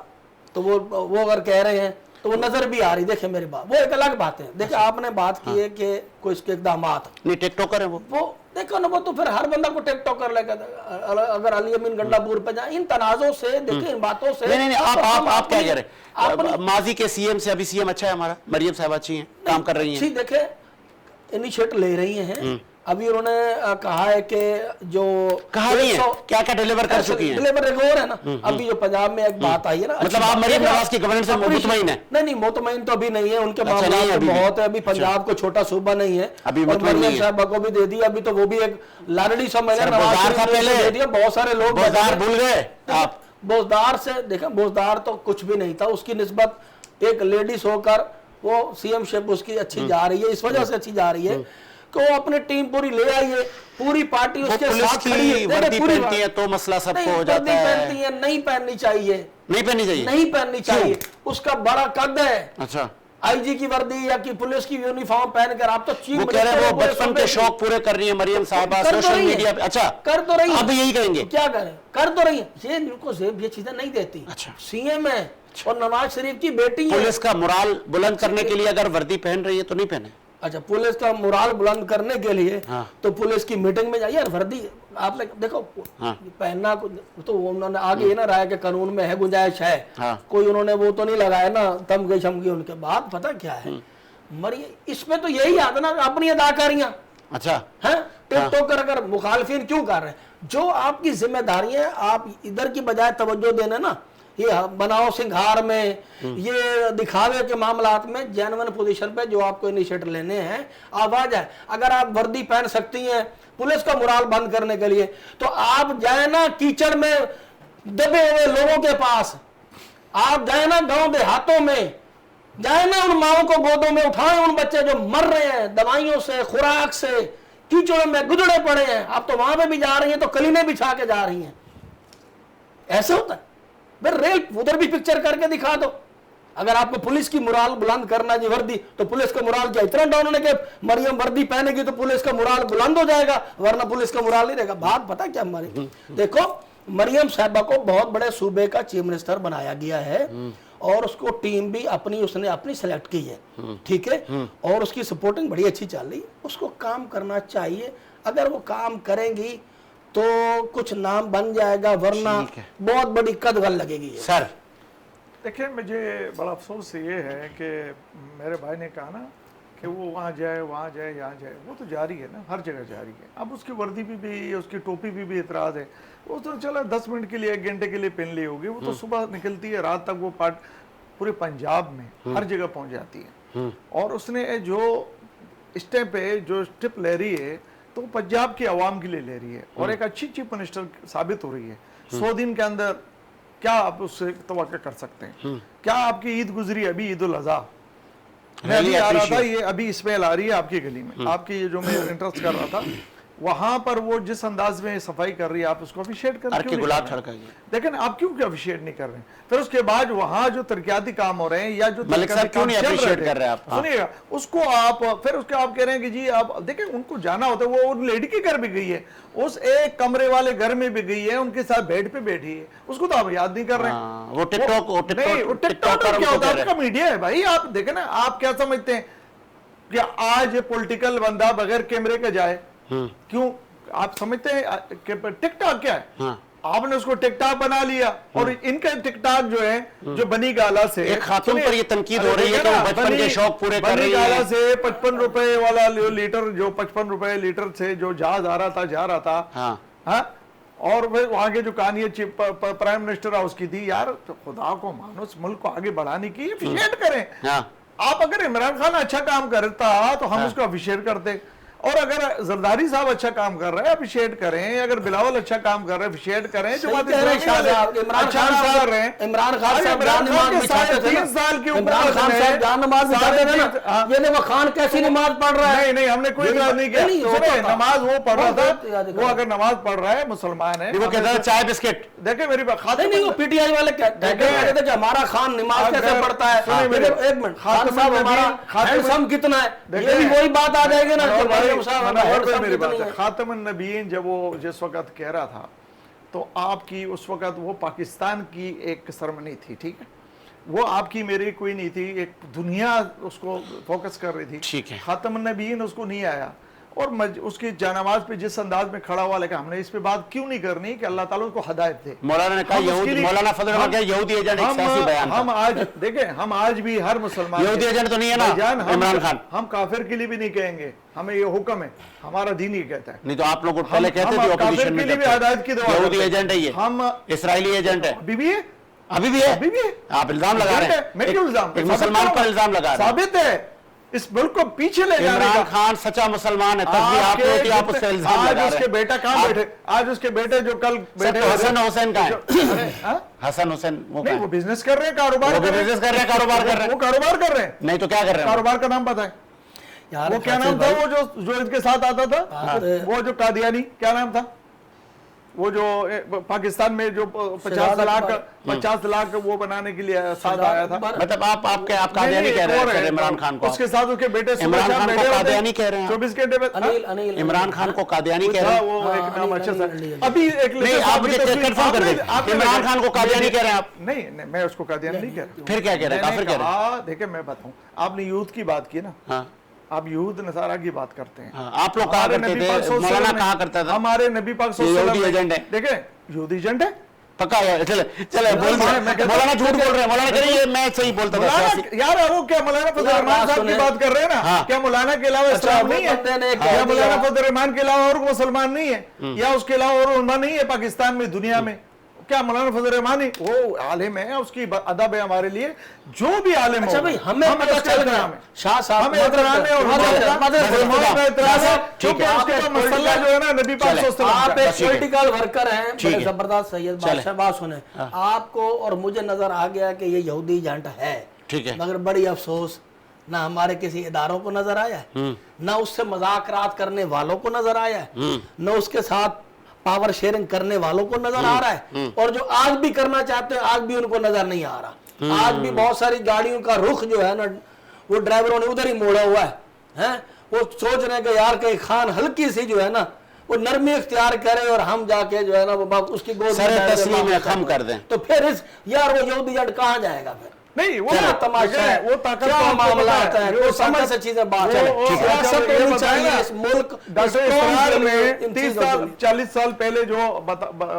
तो वो अगर कह रहे हैं तो वो नजर भी आ रही। देखे मेरी बात, वो एक अलग बात है। देखिए आपने बात की है कि कोई इसके इकदामात नहीं, टिकटॉकर है वो देखो ना, वो तो फिर हर बंदा को टिकटॉकर लेकर, अगर अली अमीन गंडापुर पे जाए इन तनाजों से, देखिए इन बातों से नहीं, आप क्या कह रहे हैं? माजी के सीएम से अभी सीएम अच्छा है हमारा, मरियम साहब अच्छी हैं, काम कर रही हैं, देखे इनिशिएटिव ले रही हैं। अभी उन्होंने कहा है कि जो कहा नहीं है, क्या क्या डिलीवर कर चुकी हैं, डिलीवर एक और है ना। अभी जो पंजाब में एक बात आई है ना, मतलब आप मरियम नवाज की गवर्नेंस से मुतमईन है? नहीं, मुतमईन तो अभी नहीं है, उनके मामला बहुत है। अभी पंजाब को छोटा सूबा नहीं है, अभी मरियम साहबा को भी दे दिया। अभी तो वो भी एक लाडली सम्मेलन दे दिया, बहुत सारे लोग भूल गए आप। बोजदार से देखा, बोजदार तो कुछ भी नहीं था, उसकी निस्बत एक लेडीज होकर वो सीएम शिप उसकी अच्छी जा रही है। इस वजह से अच्छी जा रही है कि वो अपनी टीम पूरी ले आई है, पूरी पार्टी उसके साथ खड़ी है। वर्दी पहनती है तो मसला सबको हो जाता है। पहनती है, नहीं पहननी चाहिए, नहीं पहननी चाहिए। उसका बड़ा कद है। अच्छा, आईजी की वर्दी या की पुलिस की यूनिफॉर्म पहनकर आप तो चीफ मिनिस्टर, वो बचपन के शौक पूरे कर रही है मरियम साहबा, सोशल मीडिया पे। अच्छा, कर तो रही है, अब यही करेंगे, क्या करें, कर तो रही है। ये इनको ये चीजें नहीं देती। अच्छा, सीएम है और नवाज शरीफ की बेटी है। पुलिस का मुराल बुलंद करने के लिए अगर वर्दी पहन रही है तो नहीं पहने। अच्छा, पुलिस का मुराल बुलंद करने के लिए तो पुलिस की मीटिंग में जाइए। वर्दी आपने देखो पहनना तो उन्होंने आगे ये ना राय के कानून में है, गुंजाइश है, कोई उन्होंने वो तो नहीं लगाया ना तमगे शमगे। उनके बाद पता क्या है इसमें तो यही याद ना अपनी अदाकारियां। अच्छा है, टिकटॉकर अगर मुखालफिन क्यों कर रहे हैं, जो आपकी जिम्मेदारी है आप इधर की बजाय तवज्जो देना ना ये बनाओ सिंघार में, ये दिखावे के मामलात में जेन्युइन पोजीशन पे जो आपको इनिशिएटिव लेने हैं आवाज है। अगर आप वर्दी पहन सकती हैं पुलिस का मुराल बंद करने के लिए, तो आप जाए ना कीचड़ में दबे हुए लोगों के पास, आप जाए ना गांव देहातों में, जाए ना उन माओं को गोदों में उठाएं, उन बच्चे जो मर रहे हैं दवाइयों से, खुराक से, कीचड़ों में गुजरे पड़े हैं, आप तो वहां पे भी जा रही हैं तो कलीने बिछा के जा रही हैं। ऐसा होता है भाई, रेल उधर भी पिक्चर करके दिखा दो। अगर आपको पुलिस की मुराल बुलंद करना जी वर्दी, तो पुलिस का मुराल क्या इतना डाउन होने के मरियम वर्दी पहनेगी तो पुलिस का मुराल बुलंद हो जाएगा, वरना पुलिस का मुराल नहीं रहेगा। बात पता क्या हमारी, देखो मरियम साहिबा को बहुत बड़े सूबे का चीफ मिनिस्टर बनाया गया है और उसको टीम भी उसने अपनी सेलेक्ट की है, ठीक है, और उसकी सपोर्टिंग बड़ी अच्छी चल रही है। उसको काम करना चाहिए, अगर वो काम करेंगी तो कुछ नाम बन जाएगा, वरना बहुत बड़ी कदगल लगेगी। सर देखिए, मुझे बड़ा अफसोस ये है कि मेरे भाई ने कहा ना कि वो वहाँ जाए यहाँ जाए, वो तो जारी है ना, हर जगह जारी है। अब उसकी वर्दी भी उसकी टोपी भी इतराज़ है। वो तो चला 10 मिनट के लिए 1 घंटे के लिए पहन ली होगी, वो तो सुबह निकलती है रात तक वो पार्ट पूरे पंजाब में हर जगह पहुँच जाती है। और उसने जो स्टेप पे जो स्टेप ले रही है तो पंजाब की आवाम के लिए ले रही है और एक अच्छी चीफ मिनिस्टर साबित हो रही है। 100 दिन के अंदर क्या आप उससे तवक्को कर सकते हैं? क्या आपकी ईद गुजरी अभी, ईद उल अज़हा, मैं अभी आ रहा था, ये अभी स्मेल आ रही है आपकी गली में, आपकी ये जो मैं इंटरेस्ट कर रहा था वहां पर वो जिस अंदाज में सफाई कर रही है, आप उसको अप्रिशिएट कर रहे हैं। गुलाब छड़काइए, लेकिन आप क्यों अप्रिशिएट नहीं कर रहे हैं? फिर उसके बाद वहां जो तरक्याती काम हो रहे हैं या जो मलिक साहब क्यों नहीं अप्रिशिएट कर रहे हैं आप? सुनिएगा, उसको आप फिर उसके आप कह रहे हैं कि जी आप देखें, उनको जाना होता है, वो उन लेडी के घर भी गई है, उस एक कमरे वाले घर में भी गई है, उनके साथ बेड पे बैठी है, उसको तो आप याद नहीं कर रहे हैं। वो टिकटॉक क्या होता है, आपका मीडिया है भाई। आप देखें ना, आप क्या समझते हैं कि आज पॉलिटिकल बंदा बगैर कैमरे का जाए? क्यों? आप समझते हैं कि टिकटॉक क्या है? आपने उसको टिकटॉक बना लिया और इनका टिकटॉक जो है, जो बनी गाला से एक खातून पर ये तंकीद हो रही है कि वो बचपन के शौक पूरे कर रही है। बनी गाला से 55 रुपए वाला लीटर, जो 55 रुपए लीटर से जो जहाज आ रहा था, जा रहा था, हाँ, और वहां के जो कहानी प्राइम मिनिस्टर हाउस की थी, यार तो खुदा को मानो, इस मुल्क को आगे बढ़ाने की अप्रिशिएट करें। आप अगर इमरान खान अच्छा काम करता तो हम उसको अप्रिशिएट करते, और अगर जरदारी साहब अच्छा काम कर रहे हैं अप्रिशिएट करें, अगर बिलावल अच्छा काम कर रहे हैं अप्रिशिएट करें, जो बात इमरान खान साहब कर रहे हैं, इमरान खान साहब जान नमाज बिछाते थे, 3 साल की उम्र इमरान खान साहब जान नमाज बिछाते थे ना, ये देखो खान कैसी नमाज पढ़ रहा है। नहीं, हमने कोई इतराज नहीं किया, नमाज वो पढ़ रहा था, वो अगर नमाज पढ़ रहा है, मुसलमान है, वो कहता है चाय बिस्किट। देखे मेरी बात, नहीं, वो पीटीआई वाले कहते थे कि हमारा खान नमाज कैसे पढ़ता है। एक मिनट, खान साहब हमारा हैंडसम कितना है, ये भी वही बात आ जाएगी ना। मेरी बात है, खातमुन नबीयीन जब वो जिस वक्त कह रहा था, तो आपकी उस वक्त वो पाकिस्तान की एक सरमनी थी, ठीक है, वो आपकी मेरी कोई नहीं थी, एक दुनिया उसको फोकस कर रही थी, ठीक है। खातमुन नबीयीन उसको नहीं आया, और उसकी जानमाज पे जिस अंदाज में खड़ा हुआ, लेकिन हमने इस पे बात क्यों नहीं करनी कि अल्लाह ताला उसको हिदायत दे। मौलाना ने कहा मौलाना फजल रहमान का यहूदी एजेंट एक सियासी बयान। हम आज देखें, हम आज भी हर मुसलमान, यहूदी एजेंट तो नहीं है ना इमरान खान, हम काफिर के लिए भी नहीं कहेंगे, हमें ये हुक्म है, हमारा दीन ही कहता है। नहीं तो आप लोग पहले कहते थे ऑपोजिशन में यहूदी एजेंट है, ये हम इसराइली एजेंट है, अभी भी है, अभी भी है। आप इल्जाम लगा रहे हैं, मैं क्यों इल्जाम, मुसलमान पर इल्जाम लगा रहे हैं, साबित है इस मुल्क को पीछे ले जाने का। इमरान खान सच्चा मुसलमान है, तब भी आप लोग आप उससे इल्जाम लगा रहे हैं। उसके बेटा कहाँ बैठे, आज उसके बेटे जो कल बैठे, हसन हुसैन का है, हसन हुसैन वो नहीं, वो बिजनेस कर रहे हैं, कारोबार कर रहे हैं, कारोबार कर रहे हैं, वो कारोबार कर रहे हैं। नहीं तो क्या कर रहे हैं? कारोबार का नाम पता है? वो क्या नाम था, वो जो इसके साथ आता था, वो जो कादियानी, क्या नाम था वो जो पाकिस्तान में जो 50 लाख वो बनाने के लिए साथ आया था? मतलब आप कादियानी कह रहे हैं इमरान खान को, उसके साथ उसके बेटे इमरान खान को कादियानी कह रहे हैं, 24 घंटे में इमरान खान को कादियानी कह रहे हैं, वो एक नाम अच्छा सा। अभी एक नहीं, आप मुझे कंफर्म कर दें, इमरान खान को कादियानी कह रहे हैं आप? नहीं, मैं उसको कादियानी नहीं कह रहा। फिर क्या कह रहे हैं, काफिर कह रहे हैं? देखिए मैं बताऊं, आपने यूथ की बात की ना, आप यहूद नसारा की बात करते हैं। आप लोग कहा करते थे, मौलाना कहा करता था हमारे नबी पाक यहूदी एजेंट है। देखे, यहूदी एजेंट है पक्का है। चले मौलाना झूठ बोल रहे हैं, मौलाना कह रहे हैं मैं सही बोलता था। यार वो क्या मौलाना फजल रहमान साहब की बात कर रहे हैं ना, क्या मौलाना के अलावा इस्लाम नहीं है? क्या मौलाना फजल रहमान के अलावा और मुसलमान नहीं है, या उसके अलावा और उलमा नहीं है पाकिस्तान में, दुनिया में? क्या मौलाना फजल रहमानी वो आलिम है, उसकी अदब है हमारे लिए, जो भी आलिम अच्छा हो, भाई, हमें पता उसका चल एहतराम गया है। शाह साहब हमें एहतराम है और मुसलमानों का एहतराम है, क्योंकि उसका मसला जो है ना नबी पाक सल्लल्लाहु अलैहि आप वसल्लम एक पॉलिटिकल वर्कर हैं, ठीक बड़े है। जबरदस्त सैयद बादशाह, बात सुने, आपको और मुझे नजर आ गया कि ये यहूदी एजेंट है, ठीक है। मगर बड़ी अफसोस ना हमारे किसी इदारों को नजर आया है, ना उससे मजाकरात करने वालों को नजर आया है, ना उसके साथ पावर शेयरिंग करने वालों को नजर आ रहा है, और जो आज भी करना चाहते हैं आज भी उनको नजर नहीं आ रहा। आज भी बहुत सारी गाड़ियों का रुख जो है ना वो ड्राइवरों ने उधर ही मोड़ा हुआ है, वो सोच रहे हैं कि यार कहीं खान हल्की सी जो है ना वो नरमी इख्तियार करे और हम जाके जो है ना वो उसकी गोद सरे में तस्लीम में खम कर दें। तो फिर इस यार वो यहूदी एजेंट कहाँ जाएगा फिर? नहीं वो क्या तमाशा है, वो ताकत क्या तो आपको मामला पता आता है, वो तो समझ ताकत- से चीजें बात वो- है। वो सियासत ये होनी बताया चाहिए ना, इस मुल्क, डॉक्टर इस कौम इस्रार के लिए, में इन 30 चीजों के साल लिए। 40 साल पहले जो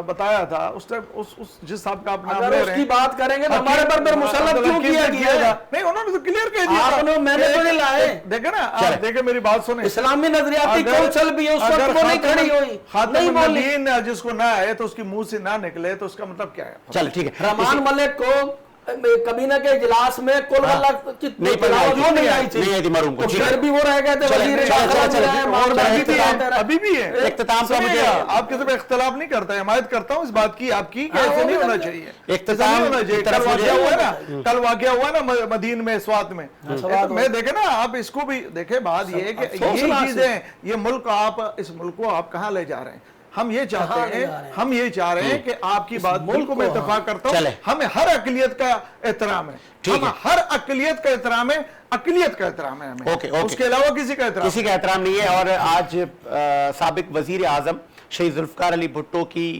बताया था उस टाइम उस जिस साहब का आप नाम अगर ले रहे उसकी हैं, बात करेंगे तो हमारे पर फिर मुसल्लत क्यों किया गया है? नहीं उन्होंने तो क्लियर कह दिया था आपने- मैंने कि तो नहीं लाए। देखे ना, आप देखे मेरी बात सुने, इस्लामी नजरियाती अगर- कौंसिल भी है, उस वक्त अगर वो नहीं खड़ी हुई, खातम नहीं बोली। नबीयीन जिसको ना आए तो उसकी मुंह से ना निकले तो उसका मतलब क्या है? चल ठीक है। रहमान मलिक को कबीना के इजलास में कुल वल्ला की नहीं पढ़ाई थी, नहीं आई थी, नहीं आई थी मरूम को, तो ठीक है। फिर भी वो रह गए थे चले, वजीर चले, दाखिला चले, में, चले, मामला चले, भी चले, चलाते रहे। अभी भी है। इख्तिताम का मुझे सुनिएगा, आपके सब इख्तलाफ नहीं करता है, हिमायत करता हूँ इस बात की आपकी कि हाँ, ऐसे वो नहीं भी होना करता है। चाहिए, इख्तिताम ऐसा नहीं होना चाहिए। की तरफ कल वाक़या मुझे- हुआ ना, कल वाक़या हुआ ना मदीन में, स्वात में, स्वात तो मैं देखे ना, आप इसको भी देखे। बात ये है कि अफसोस यही ना चीजें, ये मुल्क आप, इस मुल्क को आप कहाँ ले जा रहे हैं? हम ये चाहते कहाँ ले जा रहे हैं, हैं? हम ये चाह रहे हैं कि आपकी बात मुल्क बिल्कुल मैं को, इत्तेफाक करता चले। हूँ, हमें हर अक़लियत का एहतराम है, ठीक हम है। हर अक़लियत का एहतराम है, अक़लियत का एहतराम है हमें, ओके, ओके। उसके अलावा किसी का एहतराम किसी का एहतराम नहीं है। और आज साबिक वजीर आजम शहीद जुल्फ़िकार अली भुट्टो की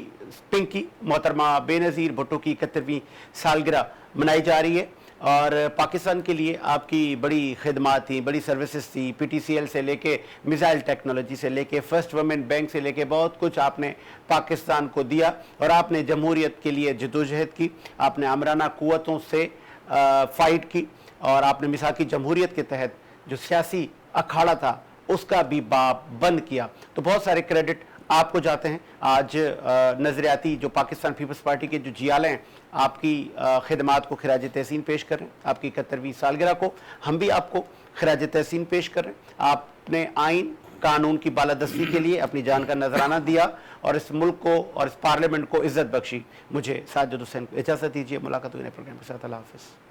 पिंकी मोहतरमा बेनज़ीर भुट्टो की 71वीं सालगिरह मनाई जा रही है, और पाकिस्तान के लिए आपकी बड़ी खिदमात थी, बड़ी सर्विसेज थी, PTCL से लेके मिसाइल टेक्नोलॉजी से लेके फर्स्ट वुमेन बैंक से लेके बहुत कुछ आपने पाकिस्तान को दिया, और आपने जमहूरियत के लिए जदोजहद की, आपने आमराना क़ुव्वतों से फाइट की, और आपने मिसाकी जमहूरियत के तहत जो सियासी अखाड़ा था उसका भी बाब बंद किया। तो बहुत सारे क्रेडिट आपको जाते हैं। आज नज़रियाती जो पाकिस्तान पीपल्स पार्टी के जो जियाले हैं आपकी खिदमात को खिराज तहसीन पेश कर रहे हैं। आपकी 71वीं सालगिरह को हम भी आपको खिराज तहसीन पेश कर रहे हैं। आपने आइन कानून की बालादस्ती के लिए अपनी जान का नजराना दिया और इस मुल्क को और इस पार्लियामेंट को इज्जत बख्शी। मुझे साजिद हुसैन को इजाज़त दीजिए। मुलाकात हुई नए प्रोग्राम के साथ। अल्लाह हाफ़िज़।